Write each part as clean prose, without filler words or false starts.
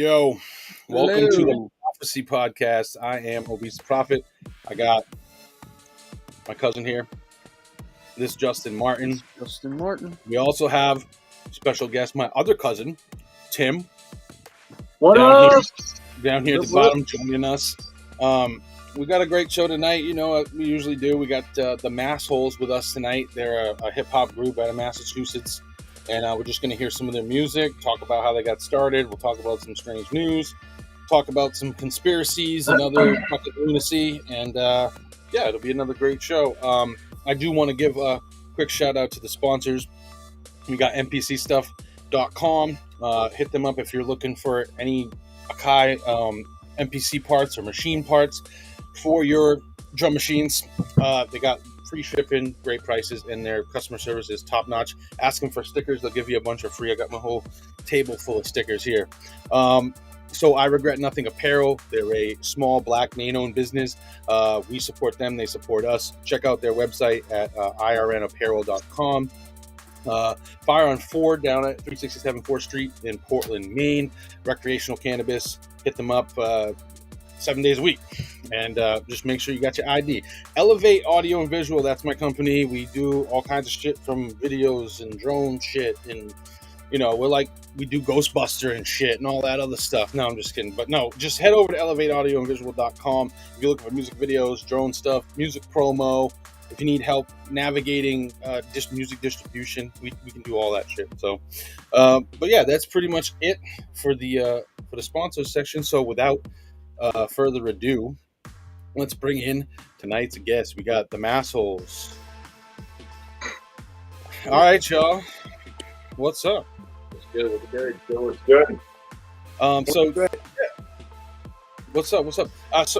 Yo, welcome to the Hello. Prophecy Podcast. I am Obese Prophet. I got my cousin here, this Justin Martin. Justin Martin. We also have special guest, my other cousin, Tim, What down up? down here at the bottom joining us. We got a great show tonight. You know what we usually do. We got the Massholez with us tonight. They're a hip hop group out of Massachusetts. And we're just going to hear some of their music, talk about how they got started. We'll talk about some strange news, talk about some conspiracies and other fucking lunacy. And yeah, it'll be another great show. I do want to give a quick shout out to the sponsors. We got mpcstuff.com. Hit them up if you're looking for any Akai MPC parts or machine parts for your drum machines. They got free shipping, great prices, and their customer service is top notch. Ask them for stickers; they'll give you a bunch for free. I got my whole table full of stickers here. So I Regret Nothing Apparel. They're a small black man-owned business. We support them; they support us. Check out their website at irnapparel.com. Fire on Ford down at 367 4th Street in Portland, Maine. Recreational cannabis. Hit them up 7 days a week. And just make sure you got your ID. Elevate Audio and Visual, that's my company. We do all kinds of shit from videos and drone shit. And, you know, we do Ghostbuster and shit and all that other stuff. No, I'm just kidding. But no, just head over to elevateaudioandvisual.com. If you're looking for music videos, drone stuff, music promo, if you need help navigating just music distribution, we can do all that shit. So, but yeah, that's pretty much it for the sponsors section. So without further ado, let's bring in tonight's guest. We got the Massholez. All right, y'all. What's up? It's good. What's good? What's good? So yeah. What's up?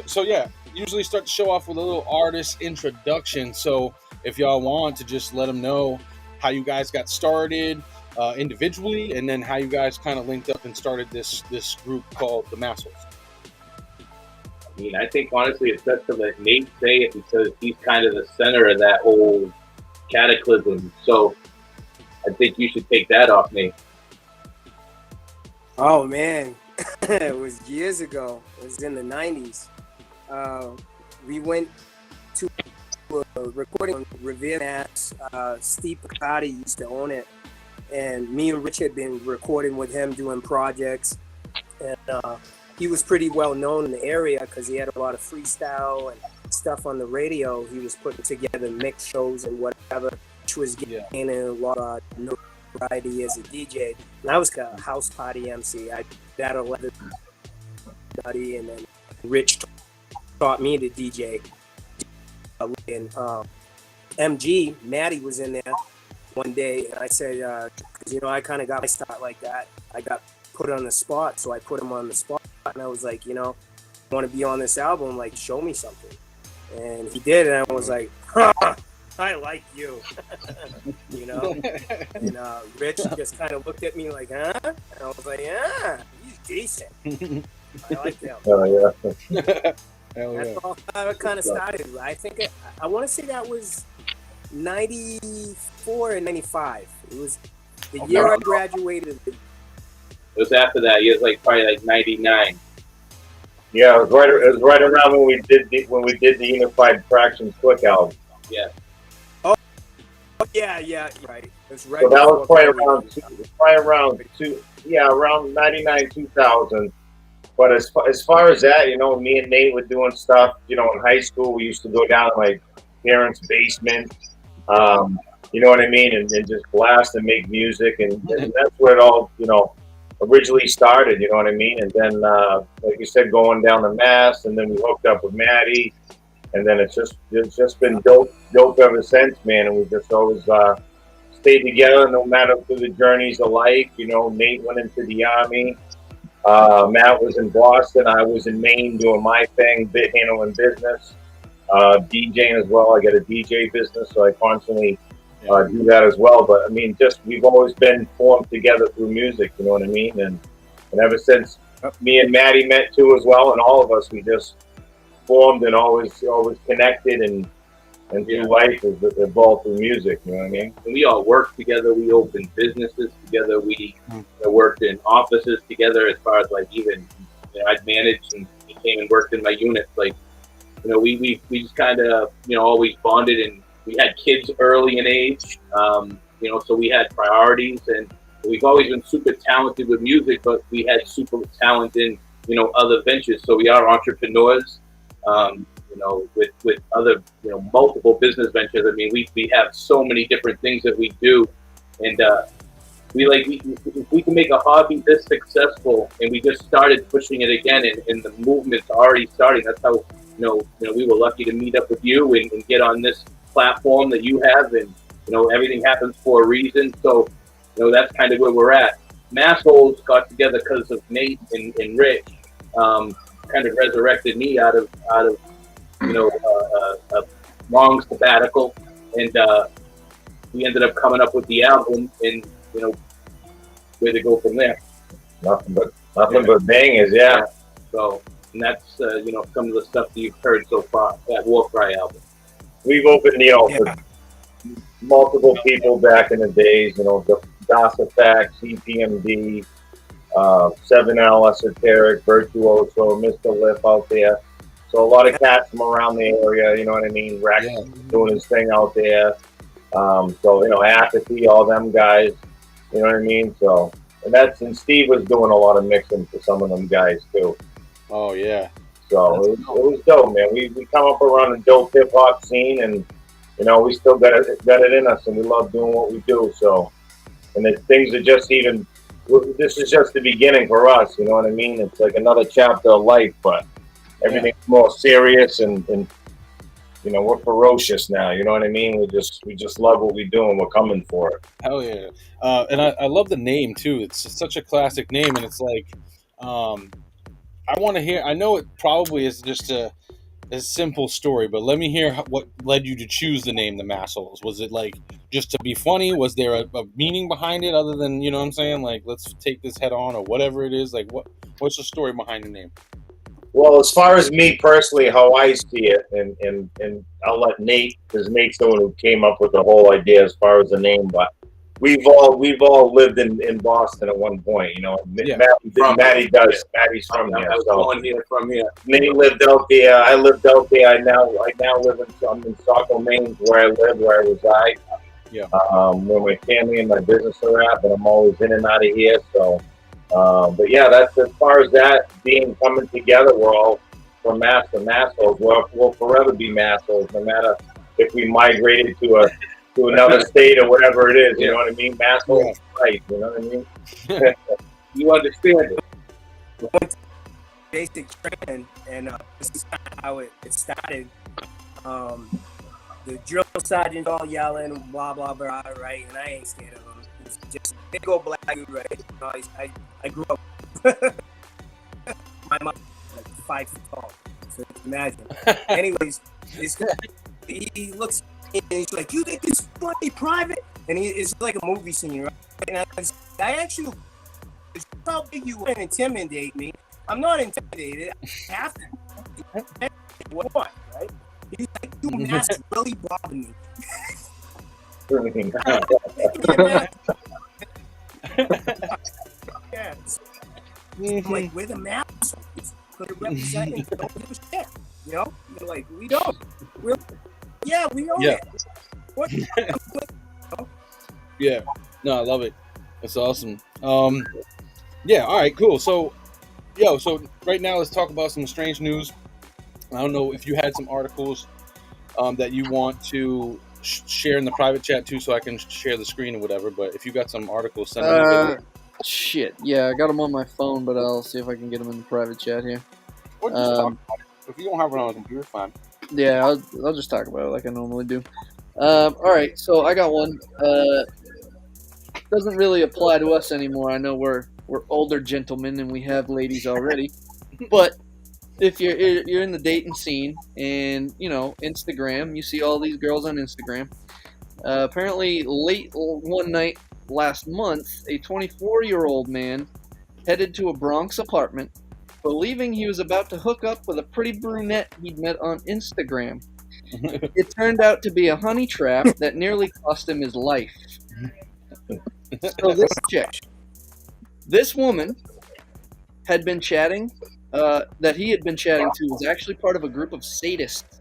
So yeah, usually start the show off with a little artist introduction. So if y'all want to just let them know how you guys got started individually, and then how you guys kind of linked up and started this group called the Massholez. I mean, I think honestly it's best to let Nate say it because he's kind of the center of that whole cataclysm. So I think you should take that off, Nate. Oh man, it was years ago. It was in the 90s. We went to a recording on Revere, Mass. Steve Picardi used to own it, and me and Rich had been recording with him, doing projects, and he was pretty well known in the area because he had a lot of freestyle and stuff on the radio. He was putting together mix shows and whatever, which was gaining a lot of notoriety as a DJ. And I was a house party MC. I battled everybody, and then Rich taught me to DJ. And MG, Maddie was in there one day, and I said, I kind of got my start like that. I got put on the spot, so I put him on the spot. And I was like, I want to be on this album, like, show me something. And he did, and I was like, I like you, And Rich just kind of looked at me like, huh? And I was like, yeah, he's decent. I like him. Oh, yeah. That's all how it kind of started. I think I want to say that was 94 and 95. It was the year I graduated. It was after that. It was probably 99. Yeah, it was right around when we did the Unified Fractions Quick album. Yeah. Oh yeah, right. It was right. So that was around 99, 2000. But as far as that, me and Nate were doing stuff. In high school, we used to go down to my parents' basement. You know what I mean, and just blast and make music, and that's where it all, originally started, you know what I mean? And then, like you said, going down to Mass, and then we hooked up with Maddie, and then it's just been dope ever since, man. And we've just always stayed together, no matter through the journeys of life. Nate went into the Army. Matt was in Boston. I was in Maine doing my thing, handling business, DJing as well. I got a DJ business, so I constantly do that as well. But I mean, we've always been formed together through music, you know what I mean? And ever since me and Maddie met too as well, and all of us, we just formed and always connected, and and through life is evolved through music. You know what I mean? And we all worked together. We opened businesses together. We worked in offices together. As far as like even I'd managed and he came and worked in my unit. Like we just kind of always bonded, and we had kids early in age. So we had priorities, and we've always been super talented with music, but we had super talent in other ventures. So we are entrepreneurs. With other, multiple business ventures. I mean, we have so many different things that we do, and if we can make a hobby this successful, and we just started pushing it again, and the movement's already starting. That's how we were lucky to meet up with you and get on this platform that you have, and everything happens for a reason. So that's kind of where we're at. Massholez got together because of Nate and Rich. Kind of resurrected me out of a long sabbatical, and we ended up coming up with the album, and where to go from there. Nothing but bangers, yeah. So, and that's some of the stuff that you've heard so far. That War Cry album. We've opened for multiple people back in the days. The DOS Effect, CPMD. 7L, Esoteric, Virtuoso, Mr. Lip out there. So a lot of cats from around the area, you know what I mean? Rex doing his thing out there. Apathy, all them guys, you know what I mean? So, and Steve was doing a lot of mixing for some of them guys too. Oh, yeah. So it was dope, man. We come up around the dope hip hop scene, and, we still got it in us, and we love doing what we do. So, and things are just this is just the beginning for us, you know what I mean? It's like another chapter of life, but everything's more serious, and we're ferocious now, you know what I mean? We just love what we do, and we're coming for it. Hell yeah. And I love the name too. It's such a classic name, and it's like I want to hear, I know it probably is just a simple story, but let me hear what led you to choose the name the Massholez. Was it like just to be funny? Was there a meaning behind it other than, what I'm saying, like, let's take this head on, or whatever it is? Like, what's the story behind the name? Well, as far as me personally, how I see it, and I'll let Nate, because Nate's the one who came up with the whole idea as far as the name, but we've all lived in Boston at one point, Maddie does. Maddie's from here. I was born here, from here. Nate lived out there. I lived out there. I now live in Saco, Maine, where I reside. Yeah. Where my family and my business are at, but I'm always in and out of here. So, but yeah, that's as far as that coming together. We're all from Massholez. We'll forever be Massholez, no matter if we migrated to another state or whatever it is. You know what I mean? Massholez is right. You know what I mean? You understand it. Basic training, and this is kind of how it started. The drill sergeants all yelling, blah, blah, blah, right? And I ain't scared of them. It's just, they go black, right? I grew up. My mom was like 5 feet tall, so imagine. Anyways, he looks and he's like, "You think it's funny, private?" And it's like a movie scene, right? And I actually, it's how big you want to intimidate me. I'm not intimidated. I have to. What, right? He's like, "You mask really bother me." Yeah. I'm like, we're the Massholez. Could it represent it? Don't give a shit. You're like, we don't. We own it. What? Yeah. No, I love it. That's awesome. Yeah. All right. Cool. So right now let's talk about some strange news. I don't know if you had some articles that you want to share in the private chat too, so I can share the screen or whatever. But if you got some articles, send them. Shit. Yeah, I got them on my phone, but I'll see if I can get them in the private chat here. Or just talk about it. If you don't have it on a computer, fine. Yeah, I'll just talk about it like I normally do. All right, so I got one. Doesn't really apply to us anymore. I know we're older gentlemen and we have ladies already, but if you're in the dating scene and Instagram, you see all these girls on Instagram. Apparently, late one night last month, a 24-year-old man headed to a Bronx apartment, believing he was about to hook up with a pretty brunette he'd met on Instagram. It turned out to be a honey trap that nearly cost him his life. So this woman had been chatting, that he had been chatting to, was actually part of a group of sadists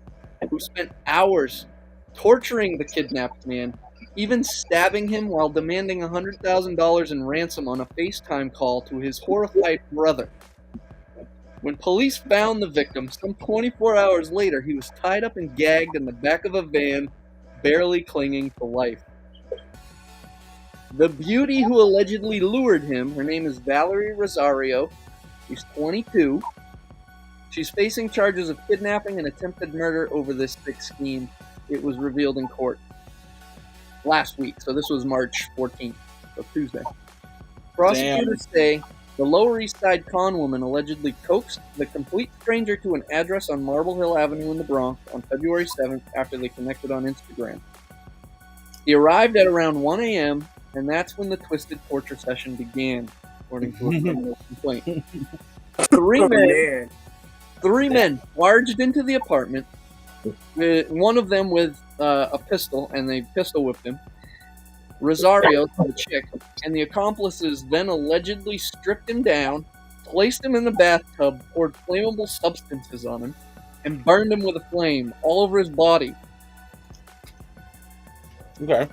who spent hours torturing the kidnapped man, even stabbing him while demanding $100,000 in ransom on a FaceTime call to his horrified brother. When police found the victim, some 24 hours later, he was tied up and gagged in the back of a van, barely clinging to life. The beauty who allegedly lured him, her name is Valerie Rosario. She's 22. She's facing charges of kidnapping and attempted murder over this sick scheme. It was revealed in court last week, so this was March 14th, so Tuesday. Prosecutors say the Lower East Side con woman allegedly coaxed the complete stranger to an address on Marble Hill Avenue in the Bronx on February 7th after they connected on Instagram. He arrived at around 1 a.m., and that's when the twisted torture session began, according to a criminal complaint. Three men barged into the apartment, one of them with a pistol, and they pistol whipped him. Rosario, the chick, and the accomplices then allegedly stripped him down, placed him in the bathtub, poured flammable substances on him, and burned him with a flame all over his body. Okay.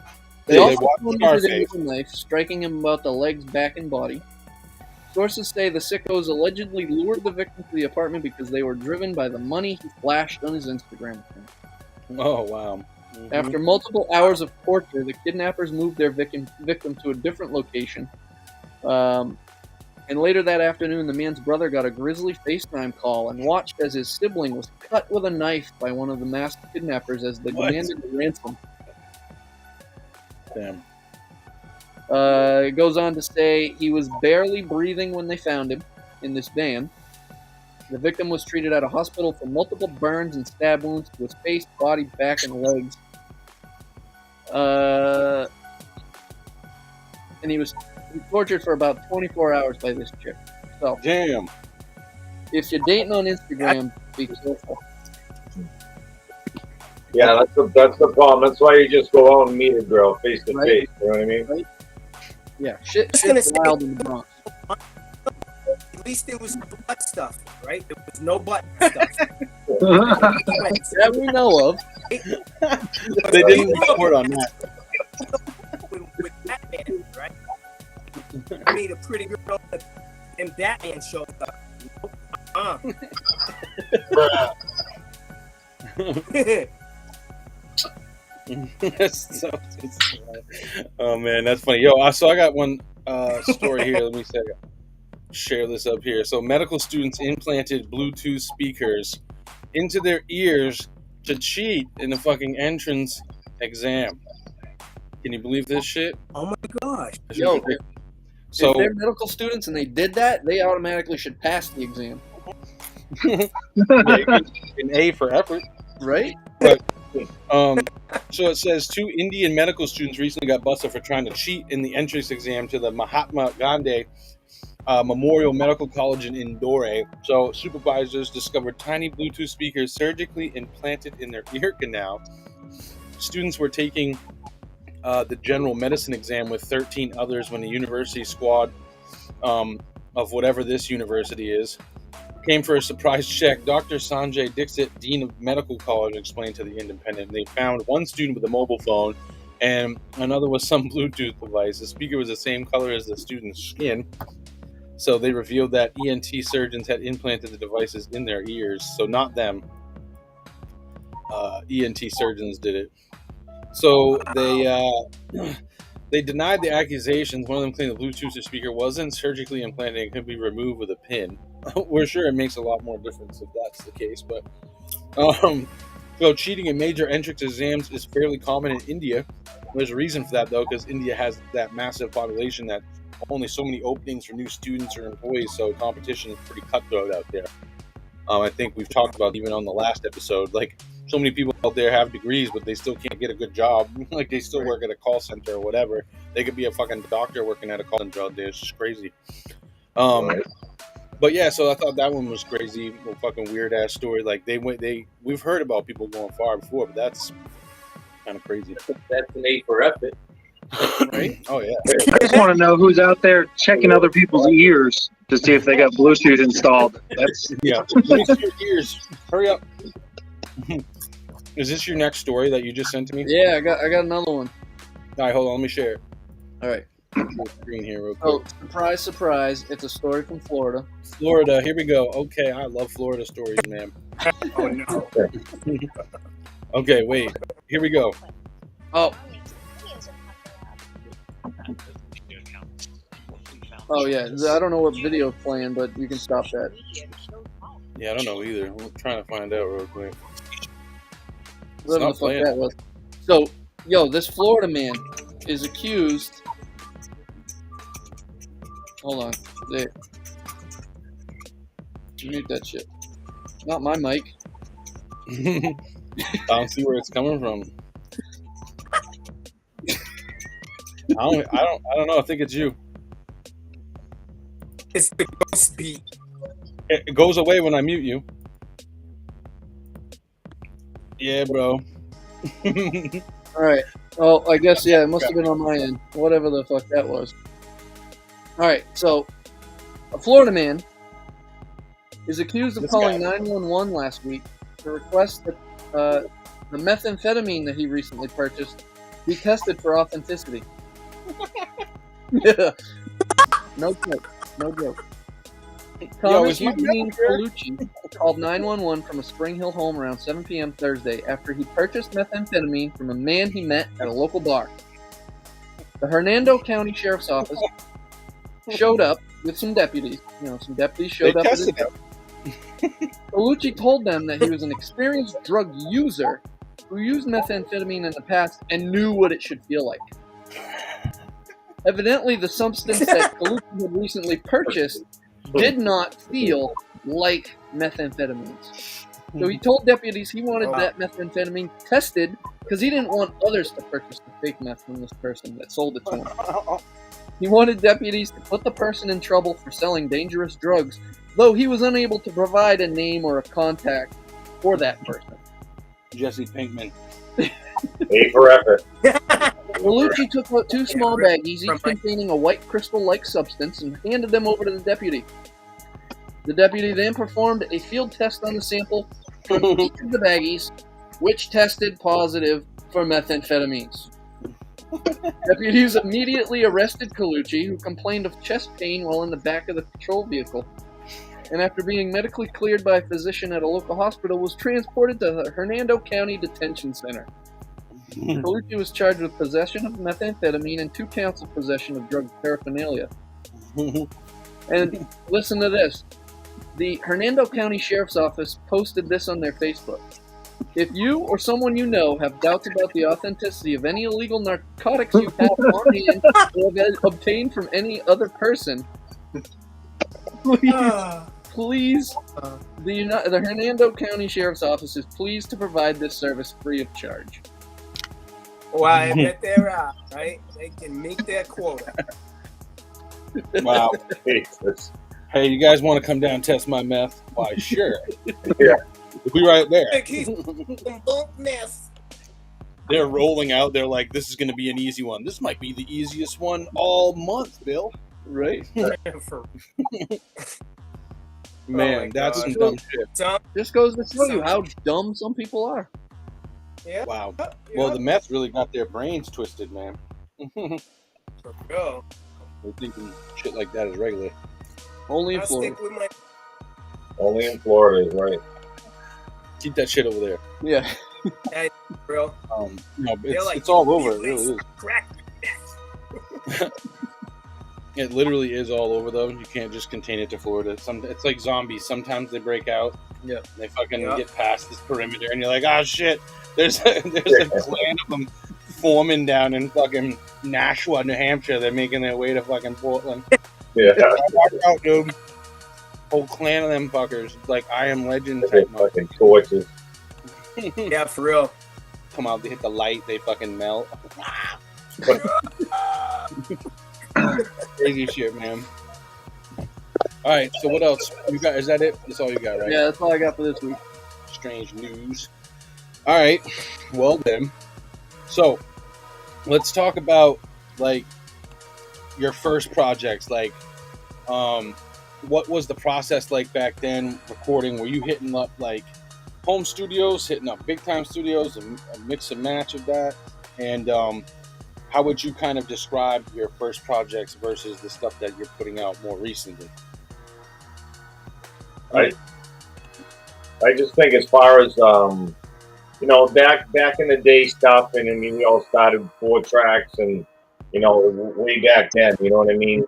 They also wounded him with a knife, striking him about the legs, back, and body. Sources say the sickos allegedly lured the victim to the apartment because they were driven by the money he flashed on his Instagram account. Oh, wow. Mm-hmm. After multiple hours of torture, the kidnappers moved their victim to a different location. And later that afternoon, the man's brother got a grisly FaceTime call and watched as his sibling was cut with a knife by one of the masked kidnappers as they demanded the ransom. Damn. It goes on to say he was barely breathing when they found him in this van. The victim was treated at a hospital for multiple burns and stab wounds to his face, body, back, and legs. And he was tortured for about 24 hours by this chick. So, damn. If you're dating on Instagram, be careful. Yeah, that's the problem. That's why you just go out and meet a girl face to face. You know what I mean? Right? Yeah, shit's wild in the Bronx. At least there was no butt stuff, right? There was no butt stuff. That we know of. They didn't report on that. With Batman, right? I mean, a pretty girl, and Batman showed up. Oh man, that's funny. Yo, so I got one story here. Let me share this up here. So medical students implanted Bluetooth speakers into their ears to cheat in the fucking entrance exam. Can you believe this shit? Oh my gosh. Yo, so if they're medical students and they did that, they automatically should pass the exam. An A for effort, right? But, so it says 2 Indian medical students recently got busted for trying to cheat in the entrance exam to the Mahatma Gandhi Memorial Medical College in Indore. So supervisors discovered tiny Bluetooth speakers surgically implanted in their ear canal. Students were taking the general medicine exam with 13 others when the university squad of whatever this university is came for a surprise check. Dr. Sanjay Dixit, Dean of Medical College, explained to The Independent they found one student with a mobile phone and another with some Bluetooth device. The speaker was the same color as the student's skin. So they revealed that ENT surgeons had implanted the devices in their ears. So not them. ENT surgeons did it. So they denied the accusations. One of them claimed the Bluetooth speaker wasn't surgically implanted and could be removed with a pin. We're sure it makes a lot more difference if that's the case. But so cheating in major entrance exams is fairly common in India. There's a reason for that, though, because India has that massive population that only so many openings for new students or employees, so competition is pretty cutthroat out there. I think we've talked about even on the last episode, like so many people out there have degrees, but they still can't get a good job. Like they still work at a call center or whatever. They could be a fucking doctor working at a call center all day. It's just crazy. But yeah, so I thought that one was crazy, a fucking weird ass story. Like we've heard about people going far before, but that's kind of crazy. That's an A for effort. Right? Oh yeah. I just want to know who's out there checking other people's ears to see if they got Bluetooth installed. That's Yeah. Fix your ears. Hurry up. Is this your next story that you just sent to me? Yeah, I got another one. All right, hold on. Let me share it. All right. Full screen here, real quick. Oh, surprise, surprise! It's a story from Florida. Florida. Here we go. Okay, I love Florida stories, man. Oh no. Okay, wait. Here we go. Oh. Oh yeah, I don't know what video's playing, but you can stop that. Yeah, I don't know either. I'm trying to find out real quick. Whatever not the fuck playing. that was. So, yo, this Florida man is accused. Hold on, there. Mute that shit. Not my mic. I don't see where it's coming from. I don't know. I think it's you. It's the ghost beat. It goes away when I mute you. Yeah, bro. All right. Oh, I guess yeah. It must have been on my end. Whatever the fuck that was. All right. So, a Florida man is accused of This calling guy. 911 last week to request that the methamphetamine that he recently purchased be tested for authenticity. Yeah. No joke. No joke. Yo, Thomas is my Eugene mouth here? Colucci called 911 from a Spring Hill home around 7 p.m. Thursday after he purchased methamphetamine from a man he met at a local bar. The Hernando County Sheriff's Office showed up with some deputies. Some deputies showed They up at his tested him. house. Colucci told them that he was an experienced drug user who used methamphetamine in the past and knew what it should feel like. Evidently, the substance that Colucci had recently purchased did not feel like methamphetamines. So he told deputies he wanted that methamphetamine tested because he didn't want others to purchase the fake meth from this person that sold it to him. He wanted deputies to put the person in trouble for selling dangerous drugs, though he was unable to provide a name or a contact for that person. Jesse Pinkman. A for effort. Colucci took out 2 small baggies, each containing a white crystal-like substance, and handed them over to the deputy. The deputy then performed a field test on the sample from each of the baggies, which tested positive for methamphetamines. Deputies immediately arrested Colucci, who complained of chest pain while in the back of the patrol vehicle, and after being medically cleared by a physician at a local hospital, was transported to the Hernando County Detention Center. Colucci was charged with possession of methamphetamine and 2 counts of possession of drug paraphernalia. And listen to this. The Hernando County Sheriff's Office posted this on their Facebook. If you or someone you know have doubts about the authenticity of any illegal narcotics you have on hand or have obtained from any other person, please, the Hernando County Sheriff's Office is pleased to provide this service free of charge. Well, I bet they're out, right? They can make their quota. Wow. Jesus. Hey, you guys want to come down and test my meth? Why, sure. Yeah. We'll be right there. They're rolling out. They're like, this is going to be an easy one. This might be the easiest one all month, Bill. Right? Man, my that's some God. dumb shit. This goes to show you how dumb some people are. Yeah. Wow. Yeah. Well, the meth really got their brains twisted, man. For real. They're thinking shit like that is regular. Only in I'll Florida. stick with my. Only in Florida is right. Keep that shit over there. Yeah. Hey, bro. No, They're like, it's all over. It really is. Crack. It literally is all over, though. You can't just contain it to Florida. It's like zombies. Sometimes they break out. Yeah. They fucking Yeah. get past this perimeter, and you're like, oh shit. There's a clan of them forming down in fucking Nashua, New Hampshire. They're making their way to fucking Portland. Yeah. Out, dude. Whole clan of them fuckers. Like I Am Legend They type mode. fucking torches. Yeah, for real. Come out, they hit the light, they fucking melt. Crazy shit, man. All right. So what else you got? Is that it? That's all you got, right? Yeah, that's all I got for this week. Strange news. All right. Well then. So let's talk about like your first projects. Like, what was the process like back then? Recording? Were you hitting up like home studios, hitting up big time studios, and a mix and match of that? And how would you kind of describe your first projects versus the stuff that you're putting out more recently? I just think as far as back in the day stuff, and I mean, we all started 4 tracks, and way back then, you know what I mean.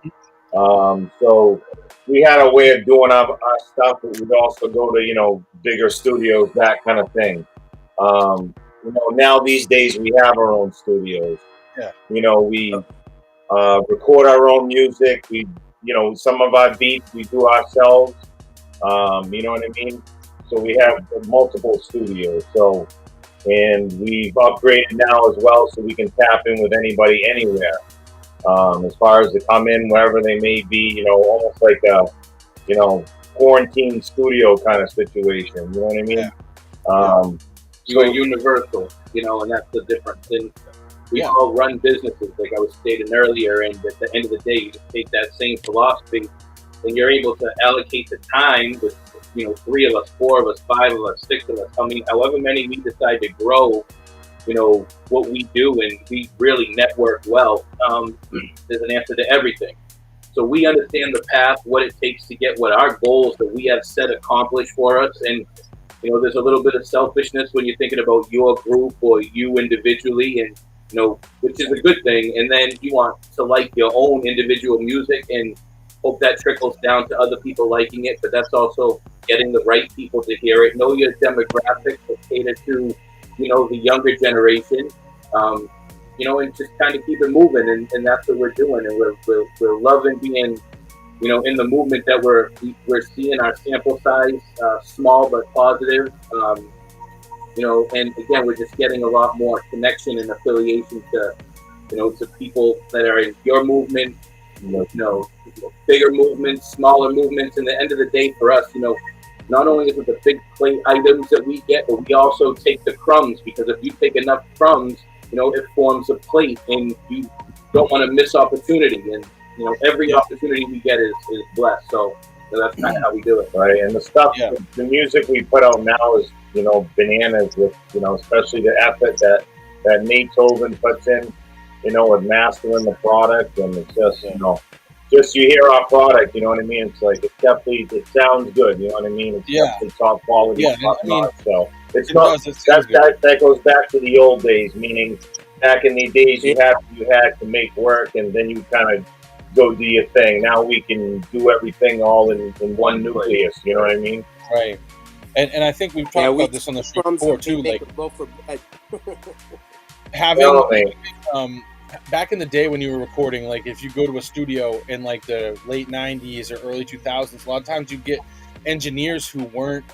So we had a way of doing our stuff, but we'd also go to bigger studios, that kind of thing. Now these days we have our own studios. Yeah. We record our own music. We some of our beats we do ourselves. You know what I mean? So we have multiple studios. So, and we've upgraded now as well, so we can tap in with anybody anywhere. As far as to come in wherever they may be, almost like a, quarantine studio kind of situation. You know what I mean? Yeah. You are universal, and that's the difference. And we all run businesses, like I was stating earlier. And at the end of the day, you just take that same philosophy, and you're able to allocate the time with 3 of us, 4 of us, 5 of us, 6 of us. I mean, however many we decide to grow, what we do, and we really network well. There's an answer to everything. So we understand the path, what it takes to get what our goals that we have set accomplished for us. And there's a little bit of selfishness when you're thinking about your group or you individually, and which is a good thing. And then you want to like your own individual music and hope that trickles down to other people liking it. But that's also getting the right people to hear it. Know your demographic to cater to, the younger generation. And just kind of keep it moving, and that's what we're doing. And we're loving being, in the movement that we're seeing our sample size small but positive. And again, we're just getting a lot more connection and affiliation to, to people that are in your movement, bigger movements, smaller movements. And the end of the day for us, not only is it the big plate items that we get, but we also take the crumbs, because if you take enough crumbs, it forms a plate, and you don't want to miss opportunity. And every opportunity we get is blessed. So that's kind of how we do it, right? And the stuff, the music we put out now is bananas with especially the effort that Nate Tobin puts in, with mastering the product, and it's just just you hear our product, you know what I mean? It's like it sounds good, you know what I mean? It's definitely top quality, top notch. So it's not that goes back to the old days, meaning back in the days you had to make work, and then you kind of go do your thing. Now we can do everything all in one nucleus, you know what I mean? Right. And I think we've talked about this on the show before too, like having back in the day when you were recording, like if you go to a studio in like the late 90s or early 2000s, a lot of times you get engineers who weren't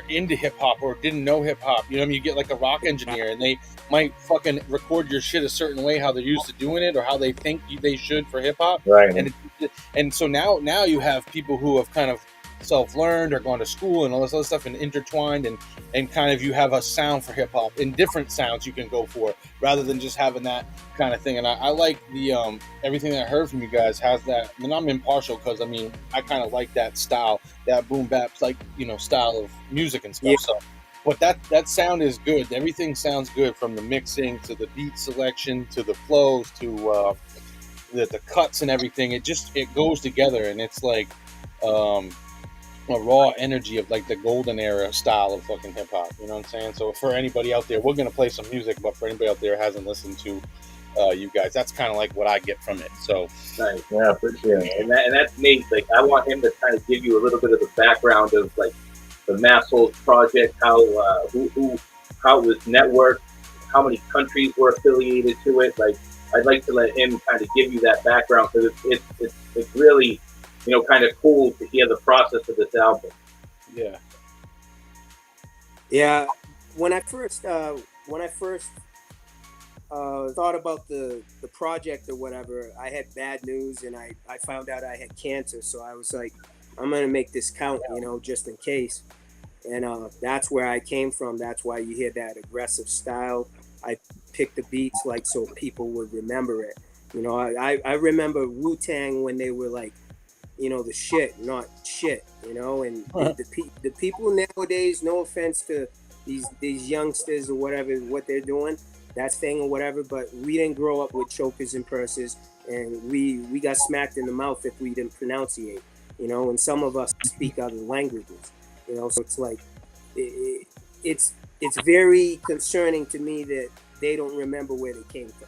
into hip hop or didn't know hip hop. You know what I mean? You get like a rock engineer, and they might fucking record your shit a certain way, how they're used to doing it or how they think they should for hip hop. Right. And so now you have people who have kind of self-learned or gone to school and all this other stuff and intertwined, and kind of you have a sound for hip-hop and different sounds you can go for rather than just having that kind of thing. And I like the everything that I heard from you guys has that. I mean, I'm impartial because I kind of like that style, that boom bap like style of music and stuff. So but that sound is good. Everything sounds good, from the mixing to the beat selection to the flows to the cuts and everything. It goes together, and it's like a raw energy of like the golden era style of fucking hip hop. You know what I'm saying? So for anybody out there, we're gonna play some music, but for anybody out there who hasn't listened to you guys, that's kind of like what I get from it. So nice. Yeah, for sure. And that's Nate. Like, I want him to kind of give you a little bit of the background of like the Massholez project, how it was networked, how many countries were affiliated to it. Like, I'd like to let him kind of give you that background, because it's really kind of cool to hear the process of this album. Yeah. When I first thought about the project or whatever, I had bad news and I found out I had cancer. So I was like, I'm going to make this count, just in case. And that's where I came from. That's why you hear that aggressive style. I picked the beats like so people would remember it. I remember Wu-Tang when they were like, the shit, not shit, and the people nowadays, no offense to these youngsters or whatever, what they're doing, that's thing or whatever, but we didn't grow up with chokers and purses, and we got smacked in the mouth if we didn't pronunciate, and some of us speak other languages, so it's like, it's very concerning to me that they don't remember where they came from,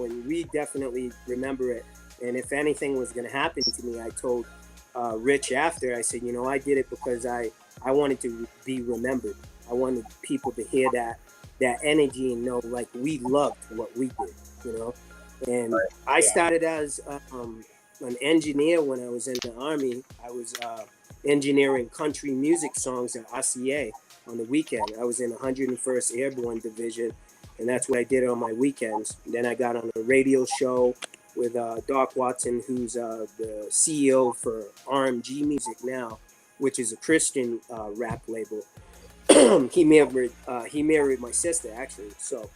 and we definitely remember it. And if anything was going to happen to me, I told Rich after, I said, I did it because I wanted to be remembered. I wanted people to hear that energy and know, like, we loved what we did, And I started as an engineer when I was in the Army. I was engineering country music songs at RCA on the weekend. I was in 101st Airborne Division, and that's what I did on my weekends. And then I got on a radio show with Doc Watson, who's the CEO for RMG Music now, which is a Christian rap label. He married my sister, actually. So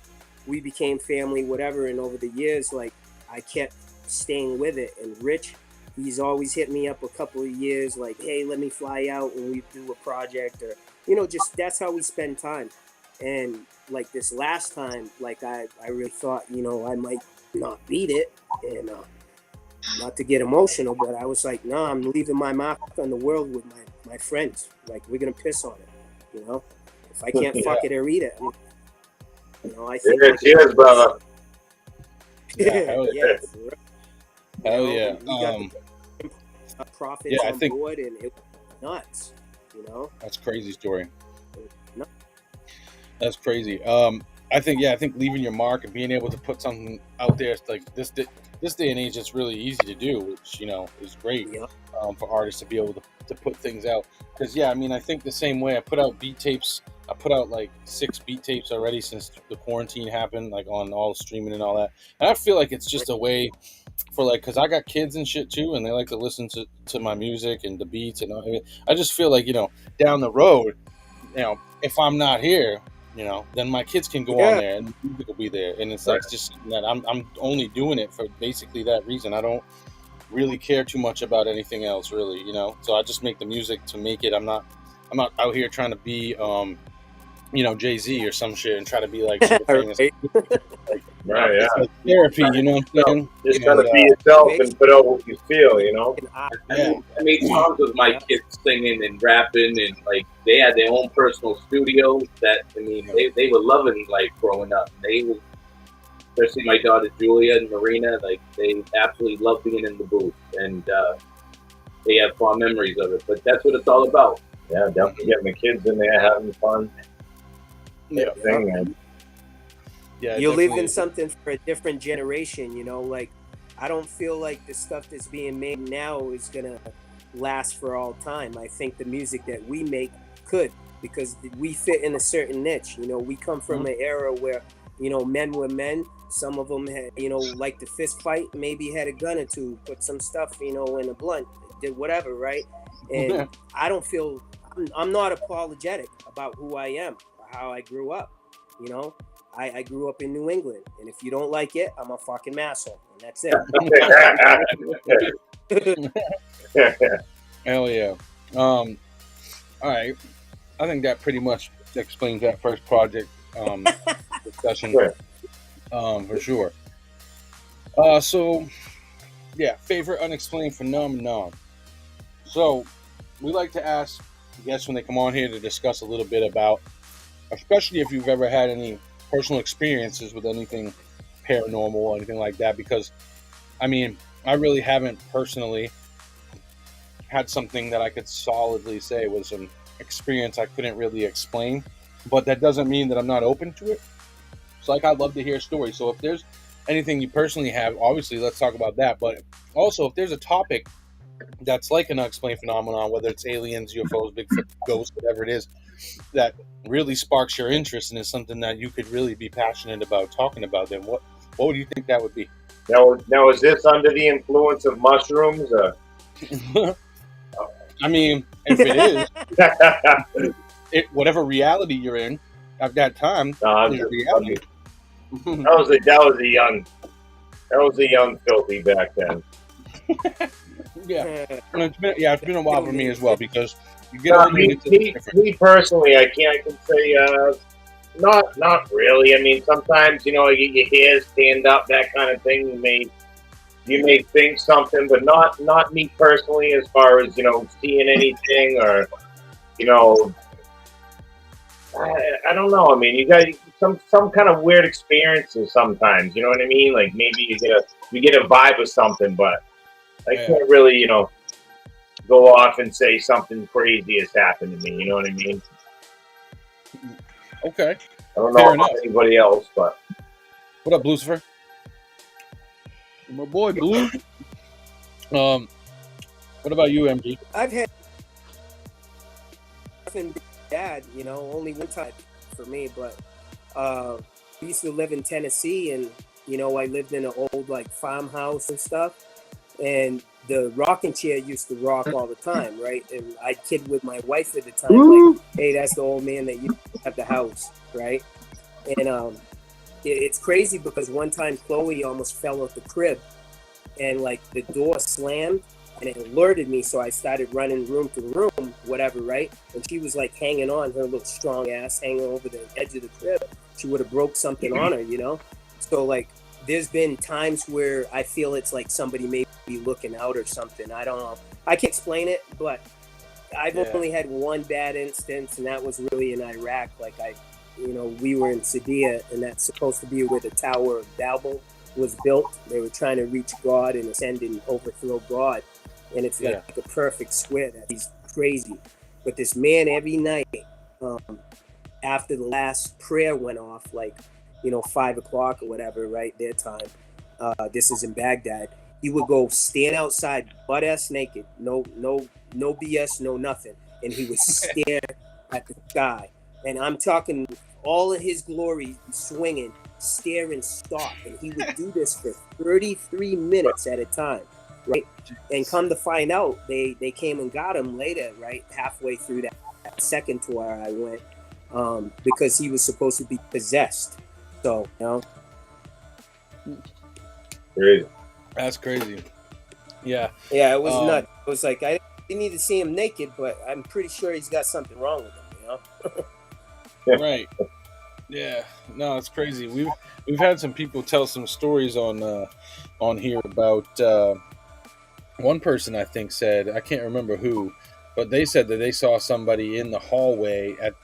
we became family, whatever. And over the years, like, I kept staying with it. And Rich, he's always hit me up a couple of years, like, hey, let me fly out when we do a project, or, just that's how we spend time. And like this last time, like I really thought, I might not beat it, and not to get emotional, but I was like, no, I'm leaving my mark on the world with my friends. Like, we're gonna piss on it, If I can't fuck it or eat it, I think. Cheers, brother. Hell yeah. Hell yeah. We got the profits on board, and it was nuts. That's a crazy story. That's crazy. I think leaving your mark and being able to put something out there, like this day and age, it's really easy to do, which is great for artists to be able to put things out. Because I think the same way I put out beat tapes. I put out like 6 beat tapes already since the quarantine happened, like on all streaming and all that. And I feel like it's just a way for, like, because I got kids and shit too, and they like to listen to my music and the beats and all. I just feel like down the road, if I'm not here, then my kids can go on there and the music will be there. And it's like, it's just that I'm only doing it for basically that reason. I don't really care too much about anything else, really, So I just make the music to make it. I'm not out here trying to be Jay-Z or some shit and try to be like super famous. Right, yeah. It's like therapy, you know what I'm saying? Just gotta be yourself and put out what you feel, I made songs with my kids singing and rapping, and like they had their own personal studio that they were loving, like, growing up. They were, especially my daughter Julia and Marina, like they absolutely love being in the booth, and they have fond memories of it. But that's what it's all about. Yeah, definitely getting the kids in there having fun. Yeah, you're leaving something for a different generation, like, I don't feel like the stuff that's being made now is gonna last for all time. I think the music that we make could, because we fit in a certain niche. We come from an era where men were men. Some of them had like the fist fight, maybe had a gun or two, put some stuff in a blunt, did whatever, right? And I don't feel, I'm not apologetic about who I am, how I grew up. I grew up in New England, and if you don't like it, I'm a fucking asshole, and that's it. Hell yeah. All right. I think that pretty much explains that first project discussion. For sure. So yeah, favorite unexplained phenomenon. So we like to ask guests when they come on here to discuss a little bit about, especially if you've ever had any personal experiences with anything paranormal or anything like that, because I really haven't personally had something that I could solidly say was an experience I couldn't really explain, but that doesn't mean that I'm not open to it. So like, I'd love to hear stories. So if there's anything you personally have, obviously let's talk about that, but also if there's a topic that's like an unexplained phenomenon, whether it's aliens, UFOs, Bigfoot, ghosts, whatever it is, that really sparks your interest and is something that you could really be passionate about talking about, then what would you think that would be? Now, is this under the influence of mushrooms? I mean, if it is, whatever reality you're in at that time No, is reality. that was a young filthy back then. Yeah, it's been a while for me as well, because you get No, older, it's different. me personally, I can say not really. I mean, sometimes you get your hair stand up, that kind of thing. You may think something, but not me personally, as far as seeing anything or I don't know. I mean, you got some kind of weird experiences sometimes. You know what I mean? Like maybe you get a vibe of something, but I can't really go off and say something crazy has happened to me. You know what I mean? Okay. I don't Fair know enough. about anybody else, but What up, Lucifer? My boy Blue. What about you, MG? I've had nothing bad, only one time for me, but I used to live in Tennessee, and I lived in an old farmhouse and stuff, and the rocking chair used to rock all the time, right? And I kid with my wife at the time, hey, that's the old man that used to have the house, right? And it's crazy because one time Chloe almost fell off the crib, and the door slammed, and it alerted me, so I started running room to room, whatever, right? And she was hanging on, her little strong ass hanging over the edge of the crib. She would have broke something on her, So there's been times where I feel it's somebody may be looking out or something. I don't know. I can't explain it, but I've only had one bad instance, and that was really in Iraq. We were in Sadia, and that's supposed to be where the Tower of Babel was built. They were trying to reach God and ascend and overthrow God. And it's a perfect square. He's crazy. But this man, every night, after the last prayer went off, 5 o'clock or whatever, right, their time, this is in Baghdad, he would go stand outside, butt-ass naked, no BS, no nothing. And he would stare at the sky. And I'm talking all of his glory swinging, stare and stop. And he would do this for 33 minutes at a time, right? And come to find out, they came and got him later, right? Halfway through that second tour I went, because he was supposed to be possessed. So, crazy. That's crazy. Yeah. Yeah, it was nuts. It was I didn't need to see him naked, but I'm pretty sure he's got something wrong with him, Right. Yeah. No, it's crazy. We've had some people tell some stories on here about one person, I think, said, I can't remember who, but they said that they saw somebody in the hallway at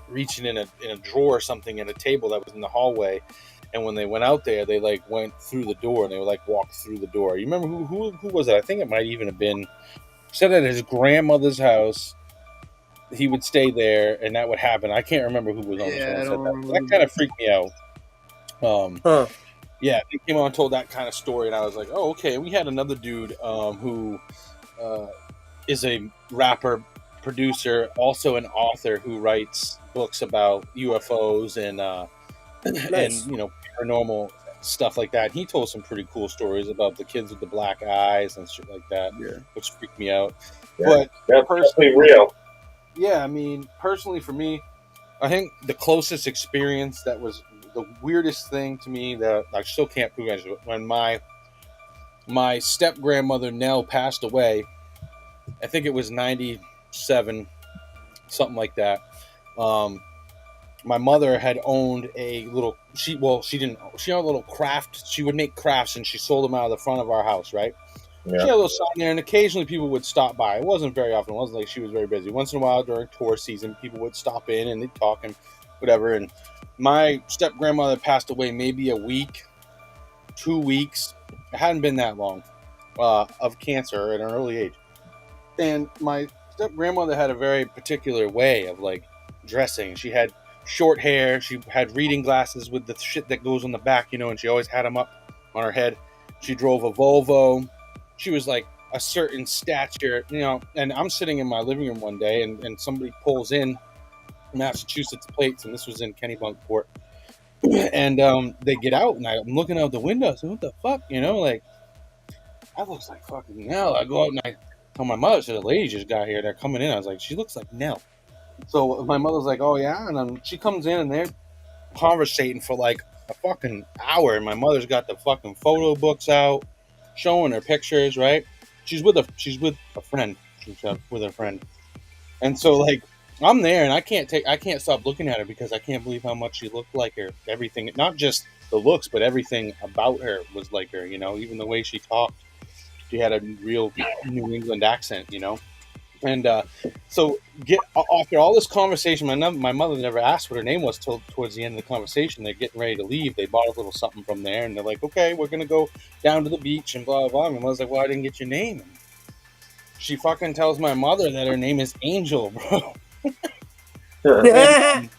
reaching in a drawer or something at a table that was in the hallway, and when they went out there, they went through the door, and they would walk through the door. You remember who was it? I think it might even have been, said at his grandmother's house. He would stay there, and that would happen. I can't remember who was on the phone. That kind of freaked me out. Yeah, they came on and told that kind of story, and I was like, oh, okay. And we had another dude who is a rapper, producer, also an author who writes books about UFOs and Nice. and paranormal stuff like that. He told some pretty cool stories about the kids with the black eyes and shit like that, which freaked me out. Yeah, But that's personally real. Yeah, I mean, personally for me, I think the closest experience that was the weirdest thing to me that I still can't prove it, when my step grandmother Nell passed away. I think it was 97, something like that. My mother had owned a little. She owned a little craft. She would make crafts, and she sold them out of the front of our house, right? Yeah. She had a little sign there, and occasionally people would stop by. It wasn't very often. It wasn't like she was very busy. Once in a while during tour season, people would stop in and they'd talk and whatever. And my step grandmother passed away maybe a week, 2 weeks. It hadn't been that long, of cancer at an early age. And my step grandmother had a very particular way of dressing. She had short hair. She had reading glasses with the shit that goes on the back, and she always had them up on her head. She drove a Volvo. She was a certain stature, you know. And I'm sitting in my living room one day, and somebody pulls in Massachusetts plates, and this was in Kennebunkport. And they get out, and I'm looking out the window. I said, "What the fuck?" You know, like I looks like fucking Nell. I go out and I tell my mother, "So the lady just got here. They're coming in." I was like, "She looks like Nell." So my mother's like, "Oh yeah," and then she comes in, and they're conversating for like a fucking hour. And my mother's got the fucking photo books out, showing her pictures. Right? She's with a friend. She's with her friend, and so like I'm there, and I can't stop looking at her because I can't believe how much she looked like her. Everything, not just the looks, but everything about her was like her. You know, even the way she talked. She had a real New England accent, you know. And so after all this conversation, my mother never asked what her name was till towards the end of the conversation. They're getting ready to leave. They bought a little something from there, and they're like, "Okay, we're gonna go down to the beach and blah blah blah." And my mother's like, "Well, I didn't get your name." And she fucking tells my mother that her name is Angel, bro. And,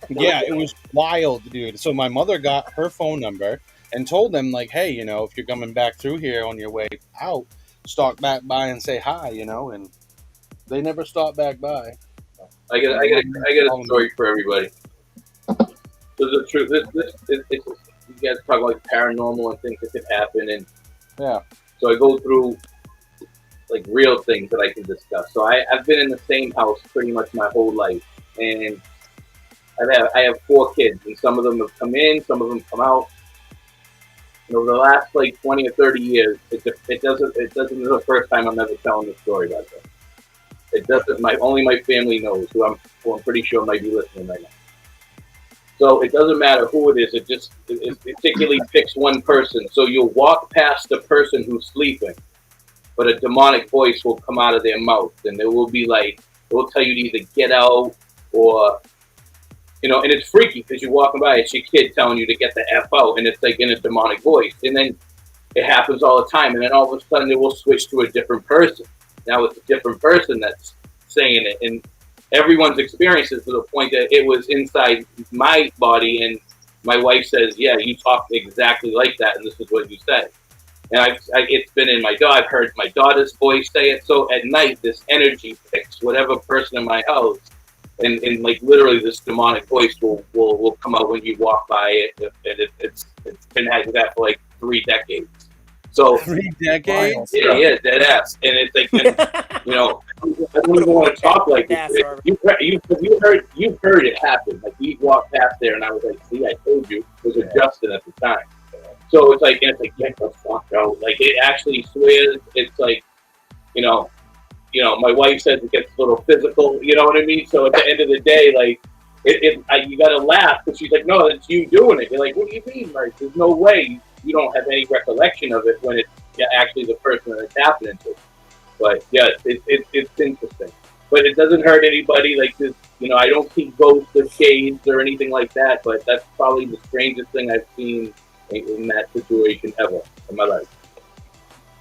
yeah, it was wild, dude. So my mother got her phone number and told them, like, "Hey, you know, if you're coming back through here on your way out, stop back by and say hi," you know. And they never stopped back by. I got a story for everybody. There's a truth. It's you guys talk like paranormal and things that could happen, and Yeah. so I go through like real things that I can discuss. So I've been in the same house pretty much my whole life, and I have 4 kids, and some of them have come in, some of them come out. And over the last like 20 or 30 years, it doesn't. This is the first time I'm ever telling this story about this. It doesn't. Only my family knows, who I'm pretty sure might be listening right now. So it doesn't matter who it is. It particularly picks one person. So you'll walk past the person who's sleeping, but a demonic voice will come out of their mouth, and it will be like, it will tell you to either get out or, you know, and it's freaky because you're walking by, it's your kid telling you to get the F out, and it's like in a demonic voice. And then it happens all the time, and then all of a sudden it will switch to a different person. Now it's a different person that's saying it, and everyone's experiences to the point that it was inside my body, and my wife says, "Yeah, you talk exactly like that, and this is what you said." And it's been in my daughter. I've heard my daughter's voice say it. So at night, this energy picks whatever person in my house, and like literally this demonic voice will come out when you walk by it, and it's been like that for like 3 decades. So 3 decades? Yeah, dead ass. And it's like, you know, I don't even want to talk like this. You've heard it happen. Like we walked past there, and I was like, "See, I told you." It was a Justin at the time. So it's like, get the fuck out. Like it actually swears. It's like, you know, my wife says it gets a little physical. You know what I mean? So at the end of the day, like, you gotta laugh because she's like, "No, it's you doing it." You're like, "What do you mean? Like, there's no way you don't have any recollection of it when it's actually the person that it's happening to." But yeah, it's interesting. But it doesn't hurt anybody. Like this, you know, I don't see ghosts or shades or anything like that. But that's probably the strangest thing I've seen in that situation ever in my life.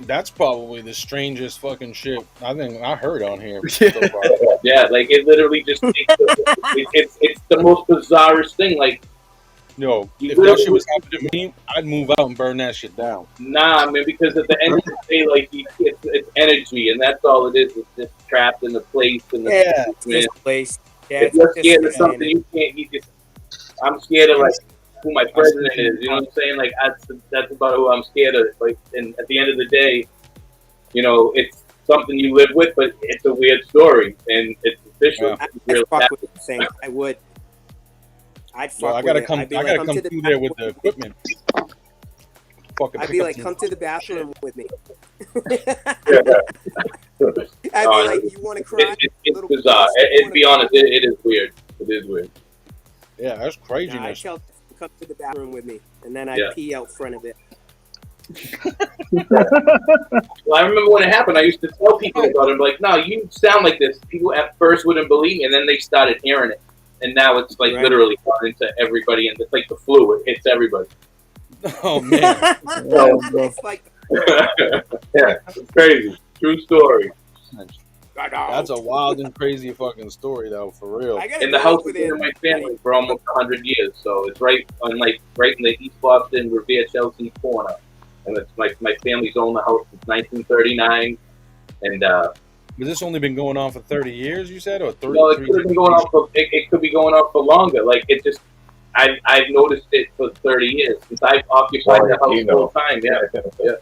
That's probably the strangest fucking shit I think I heard on here so far. Yeah, like it literally just it's the most bizarrest thing. Like, no, if that shit was happening to me, I'd move out and burn that shit down. Nah, man, because at the end of the day, like it's energy, and that's all it is. It's just trapped in the place and this place. Yeah, if you're scared of something, you can't. I'm scared of like who my president is. You know what I'm saying? Like that's about who I'm scared of. Like, and at the end of the day, you know, it's something you live with, but it's a weird story, and it's official. Yeah. I'd fuck with the thing. I would. I'd fuck I gotta with come. it. I gotta come through there with the equipment. I'd be like, "Come to the bathroom with me." I'd be like, "You want to cry?" It's bizarre. To be honest, it is weird. It is weird. Yeah, that's craziness. I'd tell them to come to the bathroom with me, and then I'd pee out front of it. Well, I remember when it happened, I used to tell people about it. I'm like, "No, you sound like this." People at first wouldn't believe me, and then they started hearing it. And now it's like literally gone into everybody, and it's like the flu. It hits everybody. Oh, man. It's like... Yeah, it's crazy. True story. That's a wild and crazy fucking story, though, for real. And the house has been in my family for almost 100 years, so it's right in the East Boston, Revere, Chelsea corner. and it's my family's owned the house since 1939, and Has this only been going on for 30 years, you said, or 30? no, it could have been going on for it could be going on for longer. Like it just, I've noticed it for 30 years since I've occupied the house full time. Yeah.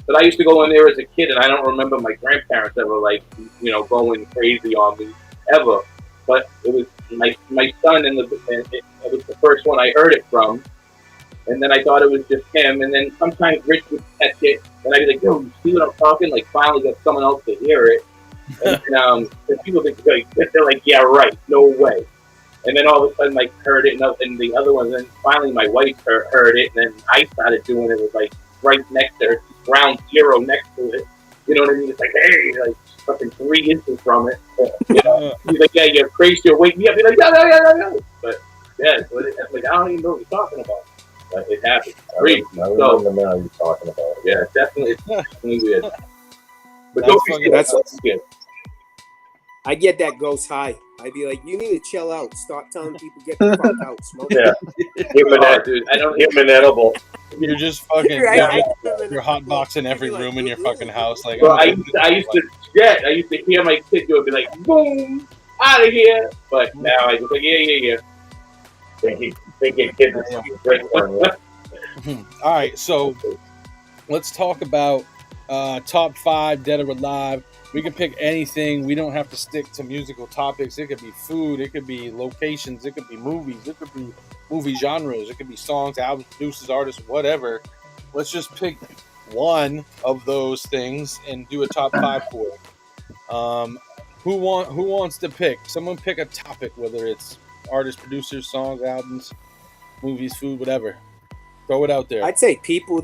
But I used to go in there as a kid, and I don't remember my grandparents ever like going crazy on me ever. But it was my son, and it was the first one I heard it from. And then I thought it was just him. And then sometimes Rich would catch it, and I'd be like, "Yo, you see what I'm talking?" Like finally got someone else to hear it. And people think they're like, "Yeah, right, no way." And then all of a sudden, like heard it, and the other one. And then finally, my wife heard it, and then I started doing it. It was like right next to her, ground zero next to it. You know what I mean? It's like, hey, like fucking 3 inches from it. He's like, "Yeah, you're crazy. You're waking me up." He's like, yeah. But yeah, so like I don't even know what you're talking about. But it happened. I remember now you're talking about it. Yeah, it's definitely weird. But that's good. I get that ghost high. I'd be like, you need to chill out. Stop telling people get the fuck out. Smoke. Yeah. Give me that, dude. I don't give him an edible. You're just fucking Right. you're hotboxing every room in your fucking house. Like, well, I used to hear my kid do it, be like, boom, out of here. But now I just like, yeah. Thinking kids are great one. All right, so let's talk about top 5 dead or alive. We can pick anything. We don't have to stick to musical topics. It could be food. It could be locations. It could be movies. It could be movie genres. It could be songs, albums, producers, artists, whatever. Let's just pick one of those things and do a top 5 for it. Who wants to pick? Someone pick a topic, whether it's artists, producers, songs, albums, movies, food, whatever. Throw it out there. I'd say people